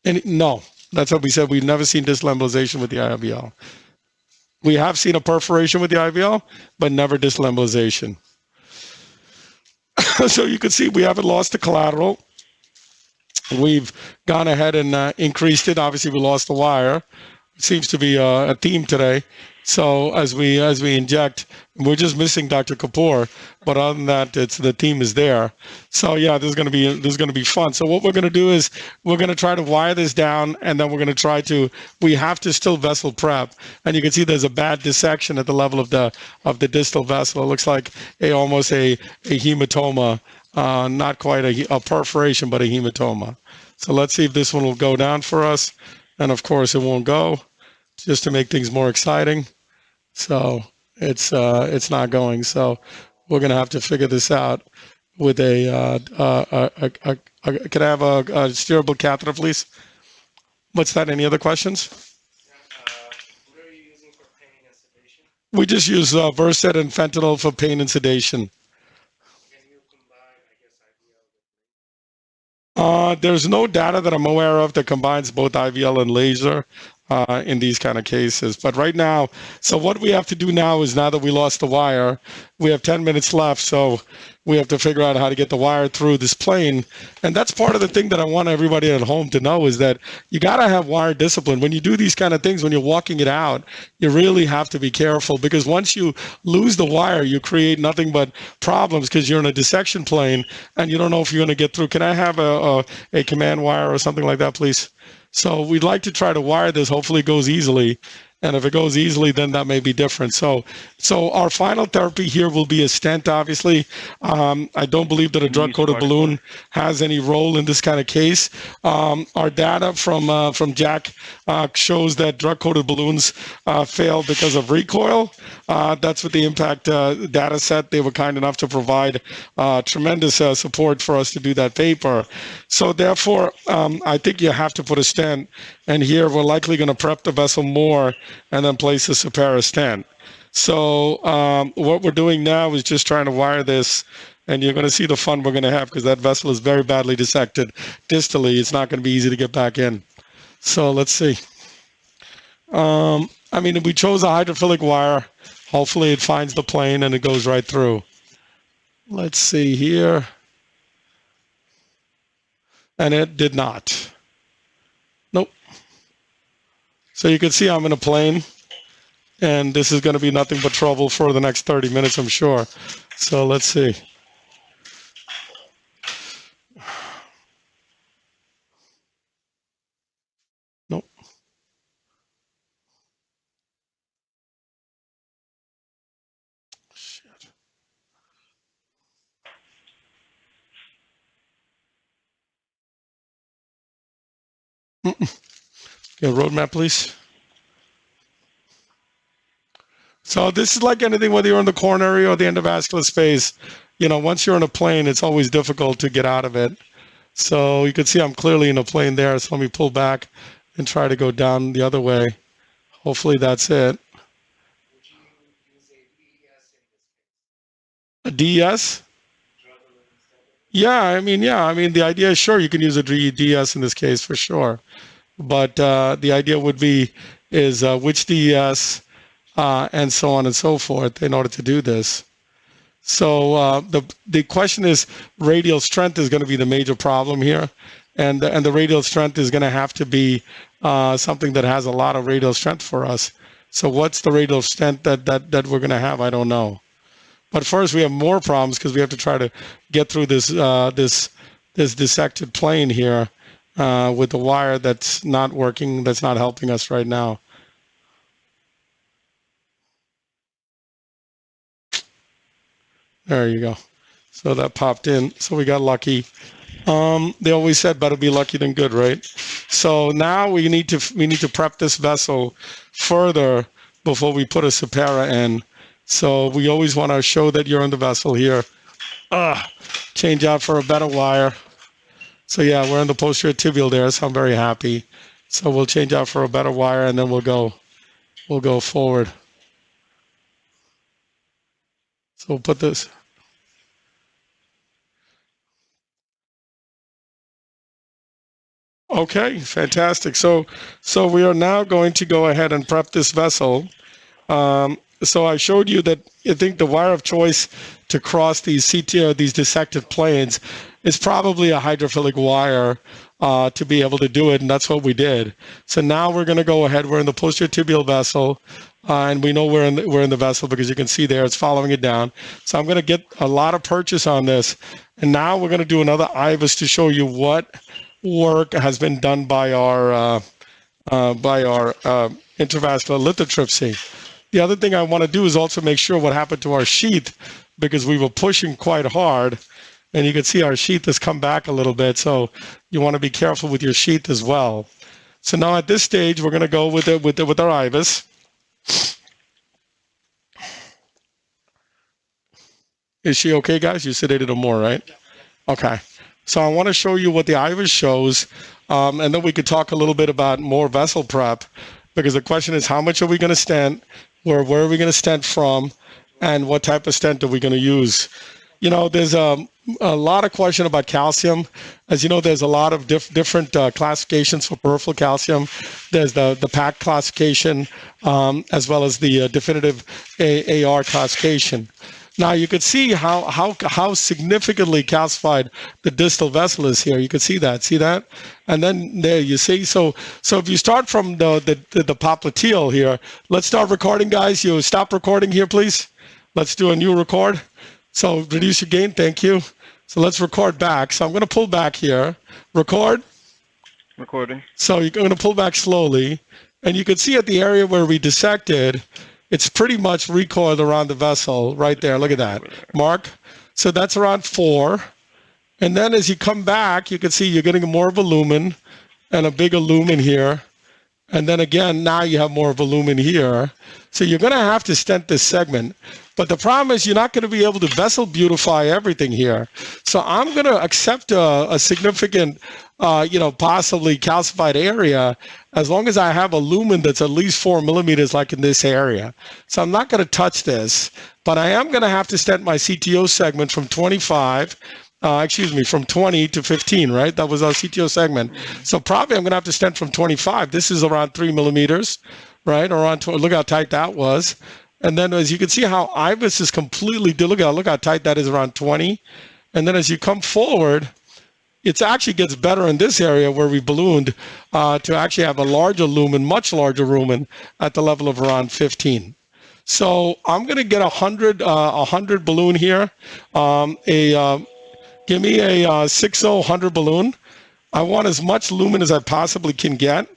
And no, that's what we said. We've never seen distal embolization with the IVL. We have seen a perforation with the IVL, but never distal embolization. So you can see we haven't lost the collateral. We've gone ahead and increased it. Obviously, we lost the wire. seems to be a theme today. So as we inject, we're just missing Dr. Kapoor, but other than that, the theme is there. So yeah, this is gonna be fun. So what we're gonna do is we're gonna try to wire this down, and then we're gonna try to. We have to still vessel prep, and you can see there's a bad dissection at the level of the distal vessel. It looks like almost a hematoma, not quite a perforation, but a hematoma. So let's see if this one will go down for us, and of course it won't go, just to make things more exciting. So it's not going. So we're gonna have to figure this out with can I have a steerable catheter, please? What's that? Any other questions? What are you using for pain and sedation? We just use Versed and fentanyl for pain and sedation. Can you combine, I guess, IVL with There's no data that I'm aware of that combines both IVL and laser in these kind of cases. But right now, so what we have to do now is, now that we lost the wire, we have 10 minutes left. So we have to figure out how to get the wire through this plane. And that's part of the thing that I want everybody at home to know, is that you got to have wire discipline. When you do these kind of things, when you're walking it out, you really have to be careful, because once you lose the wire, you create nothing but problems, because you're in a dissection plane and you don't know if you're going to get through. Can I have a command wire or something like that, please? So we'd like to try to wire this. Hopefully it goes easily. And if it goes easily, then that may be different. So our final therapy here will be a stent, obviously. I don't believe that a drug-coated balloon has any role in this kind of case. Our data from Jack shows that drug-coated balloons fail because of recoil. That's what the impact data set. They were kind enough to provide tremendous support for us to do that paper. So therefore, I think you have to put a stent. And here we're likely going to prep the vessel more and then place a Supera stent. So what we're doing now is just trying to wire this, and you're going to see the fun we're going to have, because that vessel is very badly dissected distally. It's not going to be easy to get back in. So let's see. I mean, we chose a hydrophilic wire. Hopefully it finds the plane and it goes right through. Let's see here. And it did not. Nope. So you can see I'm in a plane, and this is going to be nothing but trouble for the next 30 minutes, I'm sure. So let's see. Nope. Shit. Okay, roadmap, please. So this is like anything, whether you're in the coronary or the endovascular space. You know, once you're in a plane, it's always difficult to get out of it. So you can see I'm clearly in a plane there. So let me pull back and try to go down the other way. Hopefully that's it. would you use a DES in this case? A DES? Drug balloon instead of Yeah, I mean, the idea is, sure, you can use a DES in this case for sure. But the idea would be is which DES and so on and so forth in order to do this. So the question is, radial strength is going to be the major problem here, and the radial strength is going to have to be something that has a lot of radial strength for us. So what's the radial strength that we're going to have? I don't know. But first, we have more problems, because we have to try to get through this this dissected plane here with the wire that's not working, that's not helping us right now. There you go. So that popped in. So we got lucky. They always said better be lucky than good, right? So now we need to prep this vessel further before we put a Supera in. So we always want to show that you're in the vessel here. Change out for a better wire. So yeah, we're in the posterior tibial there, so I'm very happy. So we'll change out for a better wire, and then we'll go forward. So we'll put this. Okay, fantastic. So we are now going to go ahead and prep this vessel. So I showed you that I think the wire of choice to cross these CTO, these dissected planes, is probably a hydrophilic wire. to be able to do it, and that's what we did. So now we're going to go ahead. We're in the posterior tibial vessel, and we know we're in the vessel because you can see there it's following it down. So I'm going to get a lot of purchase on this, and now we're going to do another IVUS to show you what work has been done by our intravascular lithotripsy. The other thing I want to do is also make sure what happened to our sheath, because we were pushing quite hard, and you can see our sheath has come back a little bit. So you want to be careful with your sheath as well. So now at this stage, we're going to go with our IVUS. Is she okay, guys? You sedated her more, right? Okay. So I want to show you what the IVUS shows, and then we could talk a little bit about more vessel prep, because the question is, how much are we going to stent? Where are we going to stent from? And what type of stent are we going to use? You know, there's a lot of question about calcium. As you know, there's a lot of different classifications for peripheral calcium. There's the PAC classification, as well as the definitive AR classification. Now you can see how significantly calcified the distal vessel is here. You can see that, and then there you see. So if you start from the popliteal here, let's start recording, guys. You stop recording here, please. Let's do a new record. So reduce your gain, thank you. So let's record back. So I'm going to pull back here. Record. Recording. So you're going to pull back slowly, and you can see at the area where we dissected, it's pretty much recoiled around the vessel right there. Look at that, Mark. So that's around 4. And then as you come back, you can see you're getting more of a lumen and a bigger lumen here. And then again, now you have more of a lumen here. So you're going to have to stent this segment. But the problem is you're not going to be able to vessel beautify everything here. So I'm going to accept a significant, possibly calcified area as long as I have a lumen that's at least 4 millimeters like in this area. So I'm not going to touch this, but I am going to have to stent my CTO segment from 20 to 15, right? That was our CTO segment. So probably I'm going to have to stent from 25. This is around 3 millimeters, right? Around, look how tight that was. And then as you can see how IVUS is completely, look how tight that is, around 20. And then as you come forward, it actually gets better in this area where we ballooned to actually have a larger lumen, much larger lumen at the level of around 15. So I'm going to get 100 balloon here. Give me a 60 100 balloon. I want as much lumen as I possibly can get.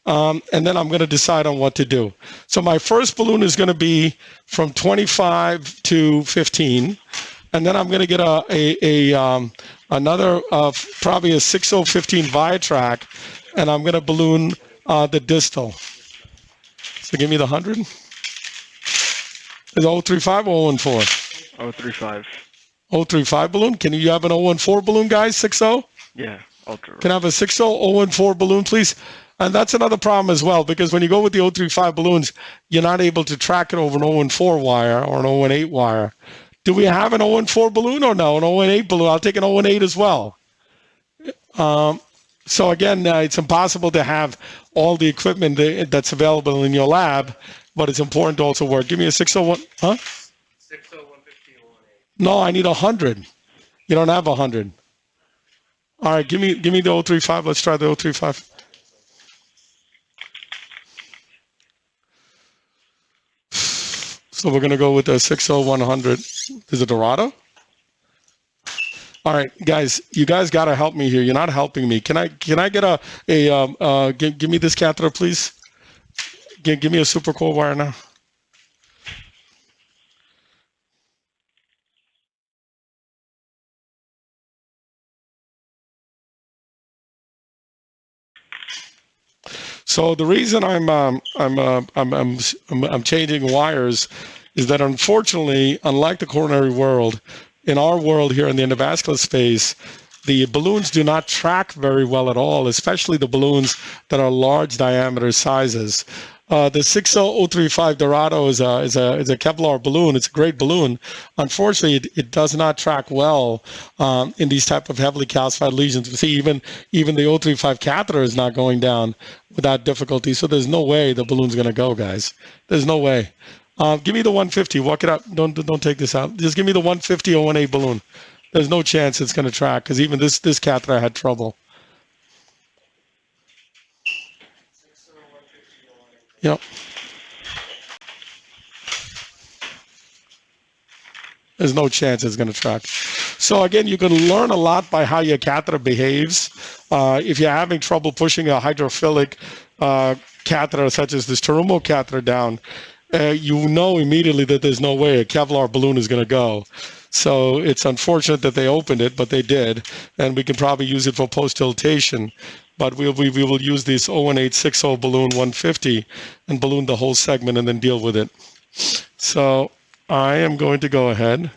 And then I'm going to decide on what to do. So my first balloon is going to be from 25 to 15. And then I'm going to get another, probably a 6015 Viatrac, and I'm going to balloon the distal. So give me the 100. Is it 035 or 014? 035. 035 balloon. Can you have an 014 balloon, guys? 60? Yeah, ultra. Can I have a 60 014 balloon, please? And that's another problem as well, because when you go with the 035 balloons, you're not able to track it over an 014 wire or an 018 wire. Do we have an 014 balloon or no? An 018 balloon? I'll take an 018 as well. So again, it's impossible to have all the equipment that's available in your lab, but it's important to also work. Give me a 601, huh? 60150 or 18. No, I need 100. You don't have 100. All right, give me the 035. Let's try the 035. So we're going to go with the 60100. Is it Dorado? All right, guys, you guys got to help me here. You're not helping me. Can I get give me this catheter, please? Give me a super core wire now. So the reason I'm changing wires is that, unfortunately, unlike the coronary world, in our world here in the endovascular space, the balloons do not track very well at all, especially the balloons that are large diameter sizes. The 60035 Dorado is a Kevlar balloon. It's a great balloon. Unfortunately, it does not track well in these type of heavily calcified lesions. You see, even the 035 catheter is not going down without difficulty. So there's no way the balloon's going to go, guys. There's no way. Give me the 150. Walk it up. Don't take this out. Just give me the 150 018 balloon. There's no chance it's going to track, because even this catheter had trouble. Yep. There's no chance it's going to track. So again, you can learn a lot by how your catheter behaves. If you're having trouble pushing a hydrophilic catheter, such as this Terumo catheter down, you know immediately that there's no way a Kevlar balloon is going to go. So it's unfortunate that they opened it, but they did. And we can probably use it for post-tiltation. But we will use this 01860 balloon 150 and balloon the whole segment and then deal with it. So I am going to go ahead.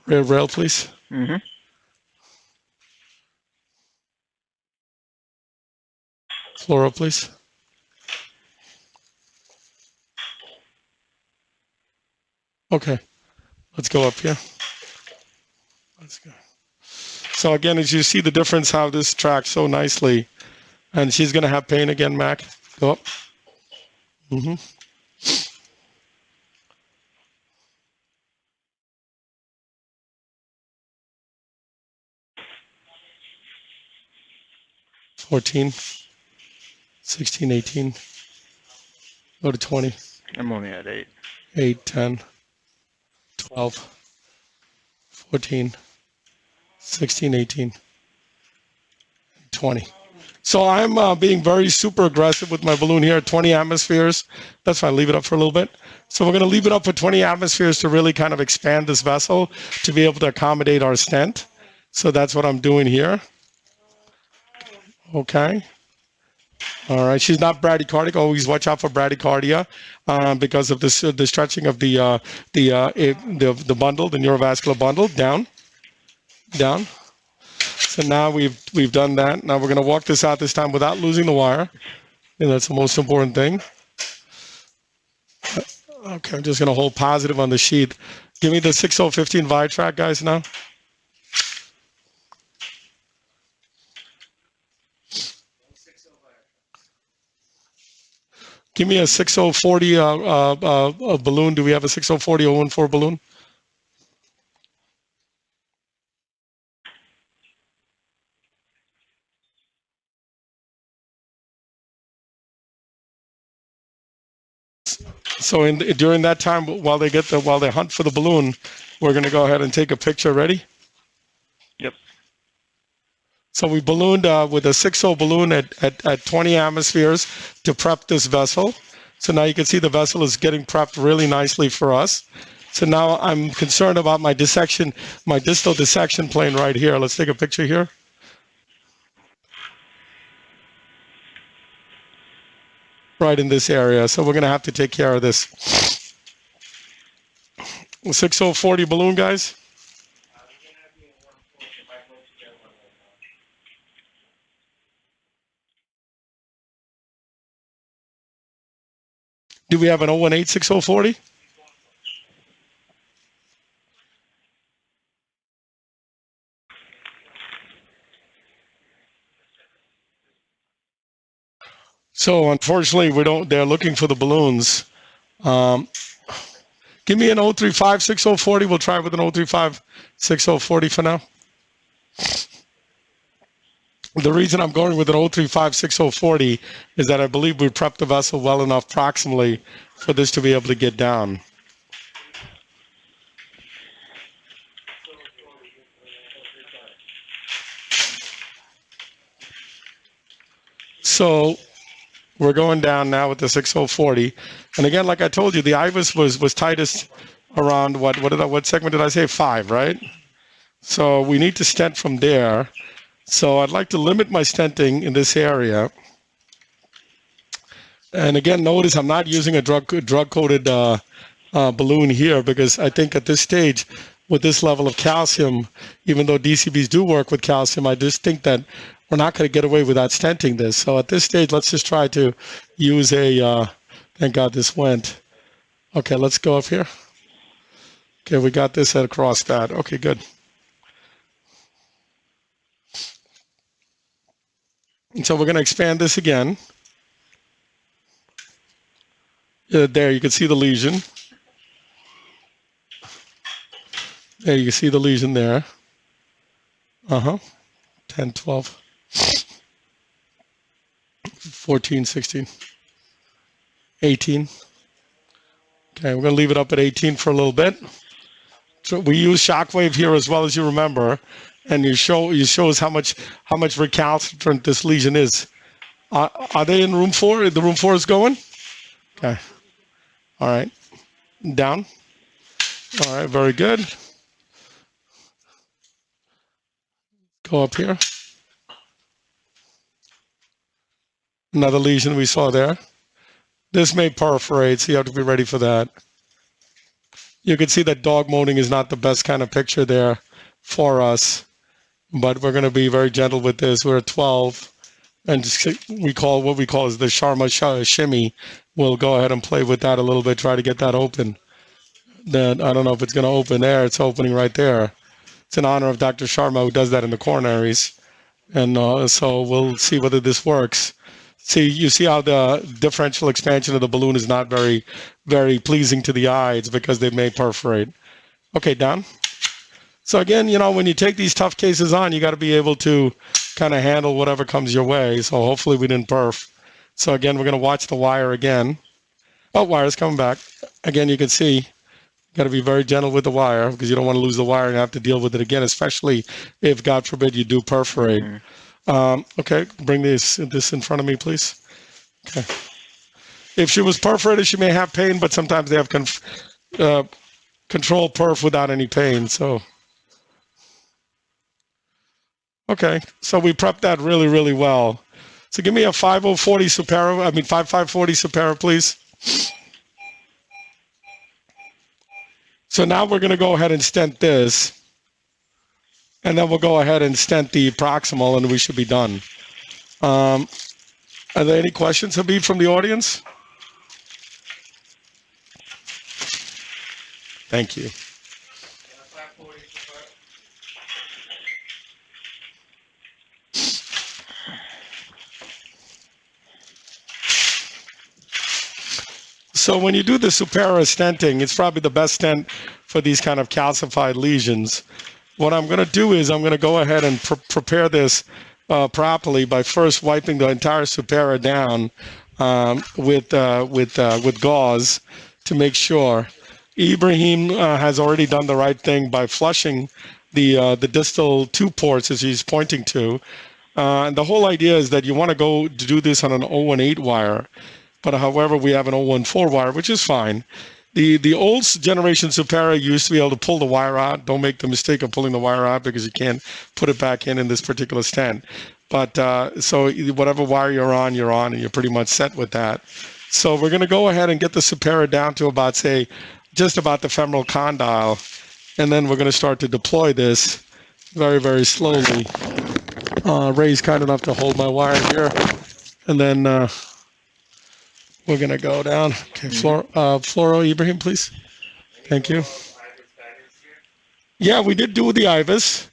Rear rail, please. Mm-hmm. Fluoro, please. Okay, let's go up here. Let's go. So again, as you see the difference, how this tracks so nicely. And she's going to have pain again, Mac. Go up. Mm-hmm. 14, 16, 18. Go to 20. I'm only at 8. 8, 10, 12, 14, 16, 18, 20. So I'm being very super aggressive with my balloon here at 20 atmospheres. That's fine, leave it up for a little bit. So we're gonna leave it up for 20 atmospheres to really kind of expand this vessel to be able to accommodate our stent. So that's what I'm doing here. Okay. All right, she's not bradycardic. Always watch out for bradycardia because of this the stretching of the bundle, the neurovascular bundle. Down, down. So now we've done that. Now we're going to walk this out this time without losing the wire. And that's the most important thing. Okay, I'm just going to hold positive on the sheath. Give me the 6015 Vitrac, guys, now. Give me a 6040 balloon. Do we have a 6040 014 balloon? So during that time, while they hunt for the balloon, we're going to go ahead and take a picture. Ready? Yep. So we ballooned with a 60 balloon at 20 atmospheres to prep this vessel. So now you can see the vessel is getting prepped really nicely for us. So now I'm concerned about my dissection, my distal dissection plane right here. Let's take a picture here. Right in this area. So we're going to have to take care of this. 6040 balloon, guys. Do we have an 018 6040? So unfortunately, we don't. They're looking for the balloons. Give me an 035 6040. We'll try with an 035 6040 for now. The reason I'm going with an 035 6040 is that I believe we prepped the vessel well enough proximally for this to be able to get down. So we're going down now with the 6040. And again, like I told you, the IVUS was tightest around what segment did I say? 5, right? So we need to stent from there. So I'd like to limit my stenting in this area. And again, notice I'm not using a drug-coated balloon here because I think at this stage, with this level of calcium, even though DCBs do work with calcium, I just think that we're not going to get away without stenting this. So at this stage, let's just try to use a, thank God this went. Okay, let's go up here. Okay, we got this across that. Okay, good. And so we're going to expand this again. There, you can see the lesion. There, you can see the lesion there. 10, 12, 14, 16, 18. Okay, we're gonna leave it up at 18 for a little bit. So we use shockwave here as well, as you remember, and you show us how much recalcitrant this lesion is. Are they in room 4? The room 4 is going? Okay. All right. Down. All right, very good. Go up here. Another lesion we saw there. This may perforate, so you have to be ready for that. You can see that dog moaning is not the best kind of picture there for us, but we're going to be very gentle with this. We're at 12, and what we call is the Sharma shimmy. We'll go ahead and play with that a little bit, try to get that open. Then I don't know if it's going to open there. It's opening right there. It's in honor of Dr. Sharma, who does that in the coronaries. And so we'll see whether this works. You see how the differential expansion of the balloon is not very, very pleasing to the eye. It's because they may perforate. Okay, down. So again, when you take these tough cases on, you got to be able to kind of handle whatever comes your way. So hopefully we didn't perf. So again, we're going to watch the wire again. Oh, wire's coming back. Again, you can see, got to be very gentle with the wire because you don't want to lose the wire and have to deal with it again, especially if, God forbid, you do perforate. Mm-hmm. Okay, bring this in front of me, please. Okay. If she was perforated, she may have pain, but sometimes they have control perf without any pain. So, okay, so we prepped that really, really well. So give me a 5040 Supera, 5540 Supera, please. So now we're going to go ahead and stent this. And then we'll go ahead and stent the proximal, and we should be done. Are there any questions, Habib, from the audience? Thank you. So when you do the Supera stenting, it's probably the best stent for these kind of calcified lesions. What I'm going to do is I'm going to go ahead and prepare this properly by first wiping the entire Supera down with gauze to make sure. Ibrahim has already done the right thing by flushing the distal 2 ports, as he's pointing to. And the whole idea is that you want to do this on an 018 wire, but however, we have an 014 wire, which is fine. The old generation Supera used to be able to pull the wire out. Don't make the mistake of pulling the wire out because you can't put it back in this particular stent. But so whatever wire you're on, and you're pretty much set with that. So we're going to go ahead and get the Supera down to about, say, just about the femoral condyle. And then we're going to start to deploy this very, very slowly. Ray's kind enough to hold my wire here. And then we're going to go down. Okay, Floro, Ibrahim, please. Thank you. Yeah, we did do the IVUS.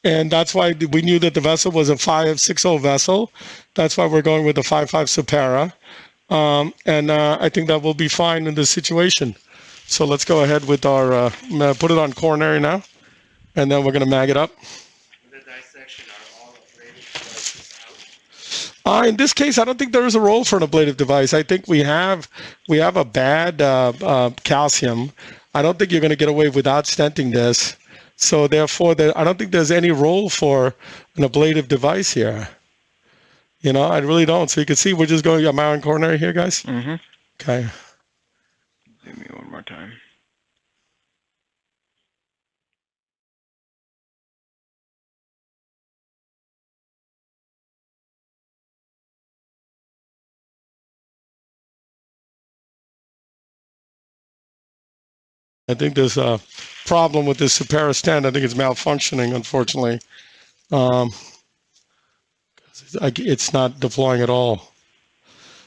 And that's why we knew that the vessel was a 560 vessel. That's why we're going with the 55 Supera. And I think that will be fine in this situation. So let's go ahead with our, put it on coronary now. And then we're going to mag it up. The dissection are all ablative devices out? In this case, I don't think there is a role for an ablative device. I think we have a bad calcium. I don't think you're going to get away without stenting this. So therefore, I don't think there's any role for an ablative device here. I really don't. So you can see we're just going Marin coronary here, guys. Mm-hmm. Okay. Give me one more time. I think there's a problem with this Supera stent. I think it's malfunctioning, unfortunately. It's not deploying at all.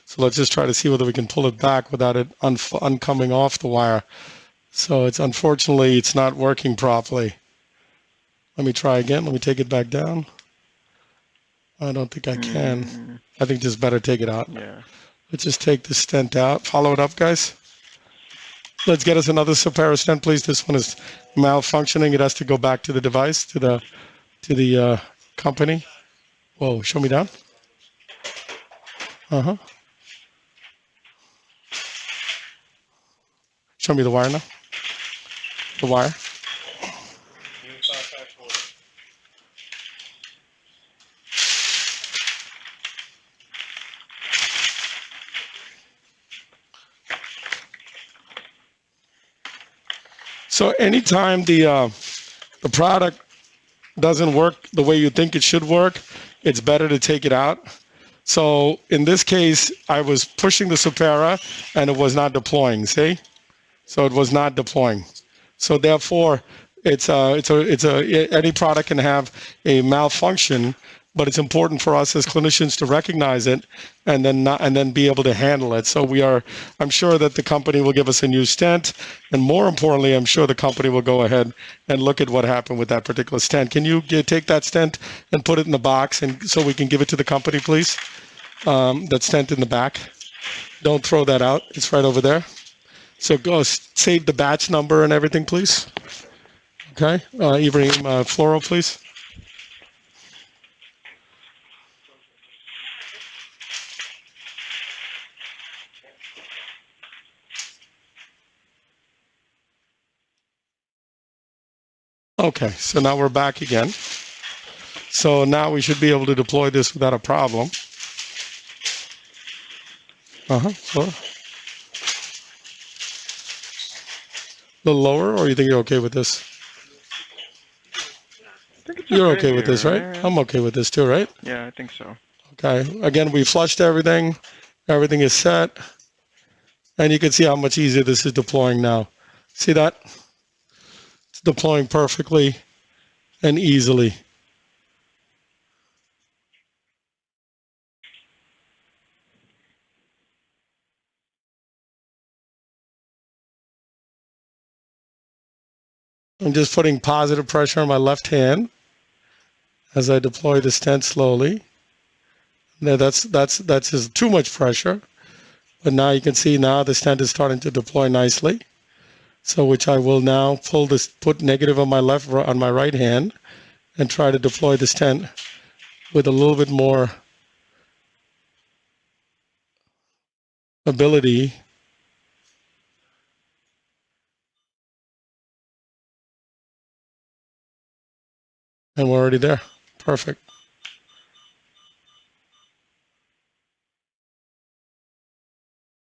So let's just try to see whether we can pull it back without it uncoming off the wire. So unfortunately, it's not working properly. Let me try again. Let me take it back down. I don't think I can. I think just better take it out. Yeah. Let's just take the stent out. Follow it up, guys. Let's get us another Supera stent, please. This one is malfunctioning. It has to go back to the device, to the company. Whoa, show me down. Uh-huh. Show me the wire now. The wire. So anytime the product doesn't work the way you think it should work, it's better to take it out. So in this case, I was pushing the Supera and it was not deploying. See? So it was not deploying. So therefore, any product can have a malfunction, but it's important for us as clinicians to recognize it and then be able to handle it. So I'm sure that the company will give us a new stent, and more importantly, I'm sure the company will go ahead and look at what happened with that particular stent. Can you take that stent and put it in the box, and so we can give it to the company, please? That stent in the back. Don't throw that out. It's right over there. So go save the batch number and everything, please. Okay, Ibrahim, fluoro, please. Okay, so now we're back again. So now we should be able to deploy this without a problem. Fluoro. A little lower, or you think you're okay with this? You're okay with this, right? I'm okay with this too, right? Yeah, I think so. Okay, again, we flushed everything. Everything is set. And you can see how much easier this is deploying now. See that? It's deploying perfectly and easily. I'm just putting positive pressure on my left hand as I deploy the stent slowly. Now that's just too much pressure. But now you can see now the stent is starting to deploy nicely. So which I will now put negative on my right hand and try to deploy the stent with a little bit more ability. And we're already there. Perfect.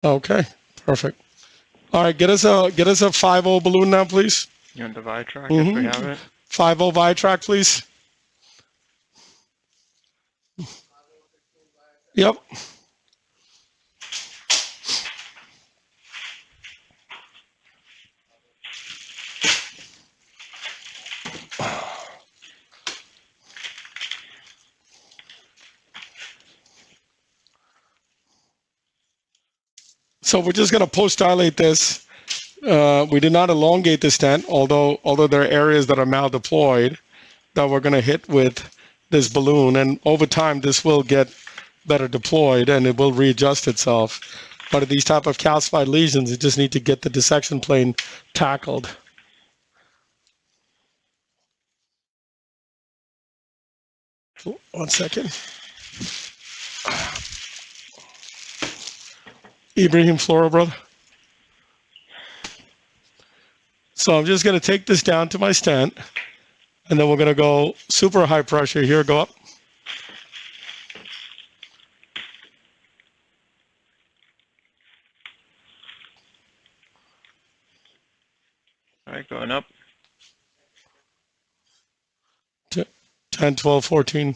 Okay, perfect. All right, get us a 5.0 balloon now, please. You want the Vitrac if we have it? 5.0 Vitrac, please. Yep. So we're just going to post-dilate this. We did not elongate the stent, although there are areas that are mal-deployed that we're going to hit with this balloon. And over time, this will get better deployed and it will readjust itself. But at these type of calcified lesions, you just need to get the dissection plane tackled. One second. Ibrahim, fluoro, brother. So I'm just going to take this down to my stent, and then we're going to go super high pressure here. Go up. All right, going up. 10, 12, 14.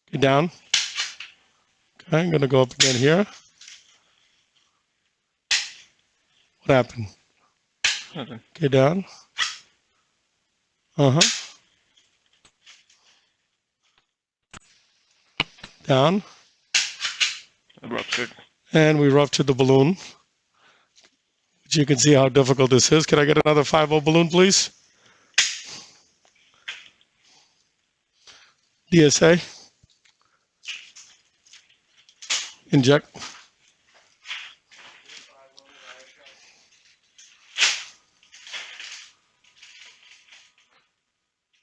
Okay, down. Okay, I'm going to go up again here. What happened? Nothing. Okay, down. Down. Ruptured. And we ruptured the balloon. Which you can see how difficult this is. Can I get another 5.0 balloon, please? DSA. Inject.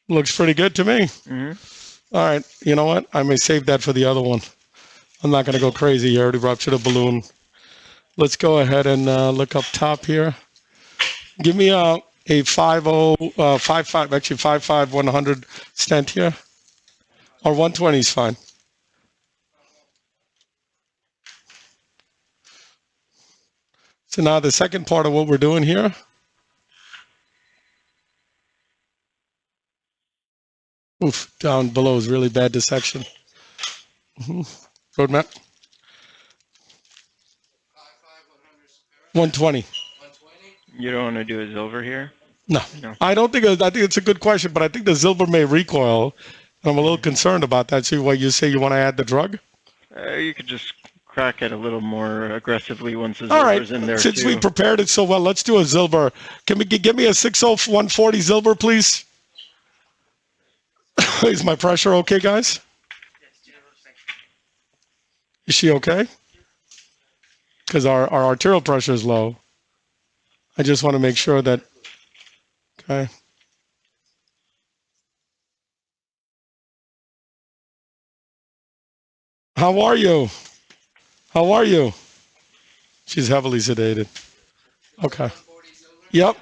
Looks pretty good to me. Mm-hmm. All right, you know what? I may save that for the other one. I'm not going to go crazy. You already ruptured a balloon. Let's go ahead and look up top here. Give me a 55, actually 55 100 stent here, or 120 is fine. So now the second part of what we're doing here. Oof, down below is really bad dissection. Roadmap. 120. 120? You don't want to do a Zilver here? No, No. I don't think. I think it's a good question, but I think the Zilver may recoil. I'm a little concerned about that. See why you say you want to add the drug? You could just crack it a little more aggressively once the All right. Zilver's in there Since too. we prepared it so well, let's do a Zilver. Can we give me a 60140 Zilver, please? Is my pressure okay, guys? Is she okay? Because our arterial pressure is low. I just want to make sure that. Okay. How are you? How are you? She's heavily sedated. Okay. 140 silver? Yep.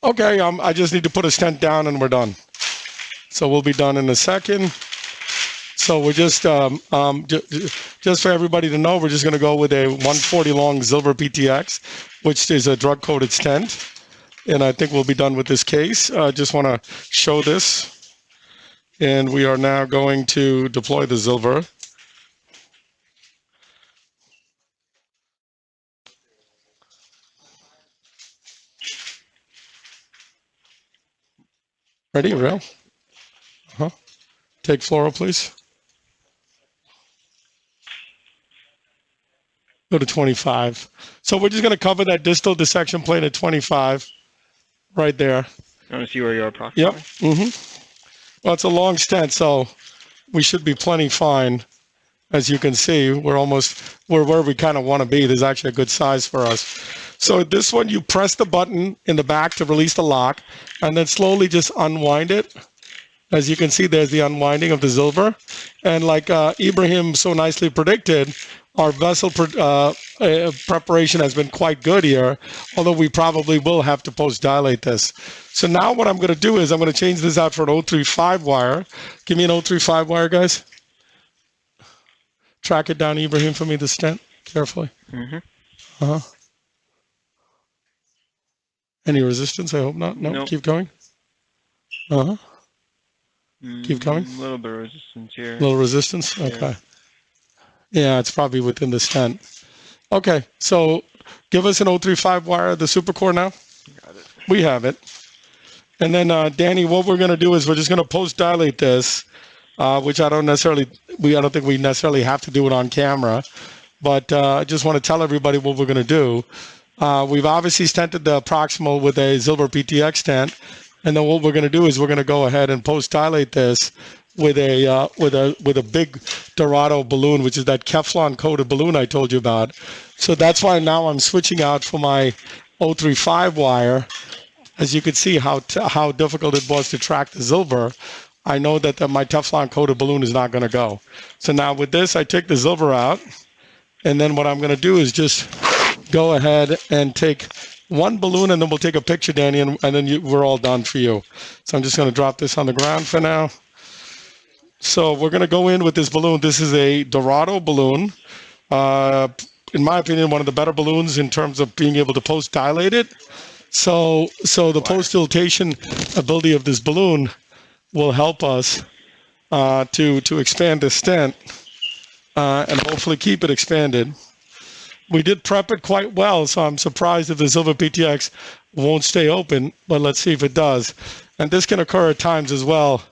Okay, I just need to put a stent down and we're done. So we'll be done in a second. So we're just for everybody to know, we're just going to go with a 140 long Zilver PTX, which is a drug-coated stent. And I think we'll be done with this case. I just want to show this. And we are now going to deploy the Zilver. Ready, real? Uh-huh. Take fluoro, please. Go to 25. So we're just going to cover that distal dissection plane at 25, right there. I want to see where you are approximately. Yep. Well, it's a long stent, so we should be plenty fine. As you can see, we're where we kind of want to be. There's actually a good size for us. So this one, you press the button in the back to release the lock, and then slowly just unwind it. As you can see, there's the unwinding of the Zilver. And like Ibrahim so nicely predicted, our vessel preparation has been quite good here, although we probably will have to post-dilate this. So now what I'm going to do is I'm going to change this out for an 035 wire. Give me an 035 wire, guys. Track it down, Ibrahim, for me, the stent, carefully. Mm-hmm. Any resistance? I hope not. No, Nope. Keep going. Keep going. A little bit of resistance here. Little resistance? Okay. Yeah, it's probably within the stent. Okay, so give us an 035 wire, the supercore now. Got it. We have it. And then, Danny, what we're going to do is we're just going to post-dilate this, which I don't think we necessarily have to do it on camera. But I just want to tell everybody what we're going to do. We've obviously stented the proximal with a Zilver PTX stent. And then what we're going to do is we're going to go ahead and post-dilate this with a big Dorado balloon, which is that Kevlar coated balloon I told you about. So that's why now I'm switching out for my 035 wire. As you can see how difficult it was to track the Zilver, I know that my Teflon coated balloon is not going to go. So now with this, I take the Zilver out, and then what I'm going to do is just go ahead and take one balloon, and then we'll take a picture, Danny, and then we're all done for you. So I'm just going to drop this on the ground for now. So we're going to go in with this balloon. This is a Dorado balloon. In my opinion, one of the better balloons in terms of being able to post-dilate it. So the post-dilatation ability of this balloon will help us to expand the stent and hopefully keep it expanded. We did prep it quite well, so I'm surprised if the Zilver PTX won't stay open, but let's see if it does. And this can occur at times as well,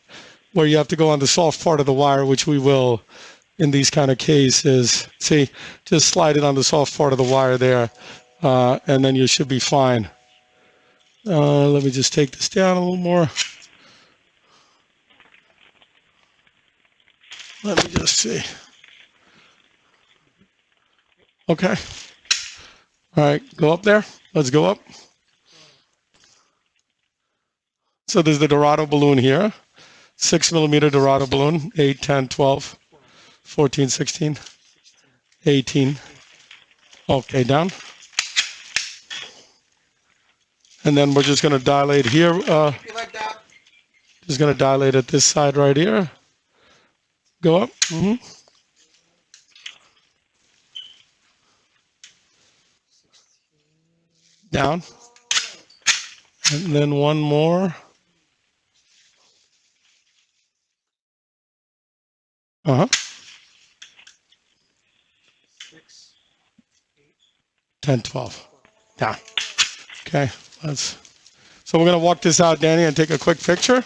where you have to go on the soft part of the wire, which we will in these kind of cases. See, just slide it on the soft part of the wire there, and then you should be fine. Let me just take this down a little more. Let me just see. Okay. All right, go up there. Let's go up. So there's the Dorado balloon here, 6 millimeter Dorado balloon, 8, 10, 12, 14, 16, 18. Okay, down. And then we're just going to dilate here. Like that. Just going to dilate at this side right here. Go up. Down. And then one more. 10, 12. Down. Okay, so we're going to walk this out, Danny, and take a quick picture.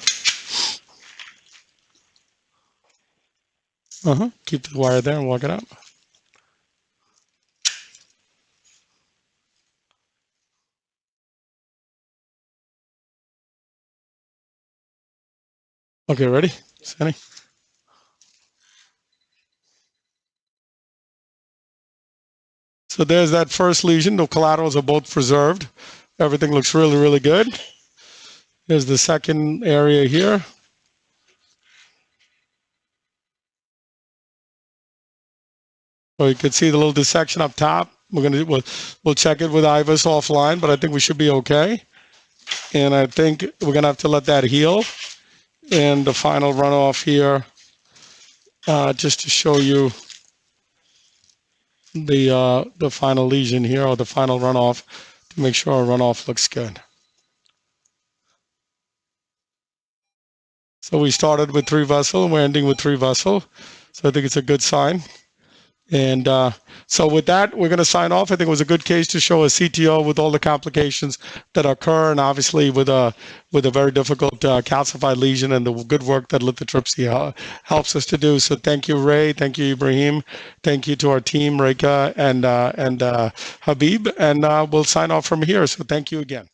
Keep the wire there and walk it up. Okay, ready? Sandy? So there's that first lesion. The collaterals are both preserved. Everything looks really, really good. Here's the second area here. So you can see the little dissection up top. We'll check it with IVUS offline, but I think we should be okay. And I think we're gonna have to let that heal. And the final runoff here, just to show you the final lesion here, or the final runoff, to make sure our runoff looks good. So we started with 3 vessel, and we're ending with 3 vessel. So I think it's a good sign. And so with that, we're going to sign off. I think it was a good case to show a CTO with all the complications that occur, and obviously with a very difficult calcified lesion, and the good work that lithotripsy helps us to do. So thank you, Ray. Thank you, Ibrahim. Thank you to our team, Reka and Habib. And we'll sign off from here. So thank you again.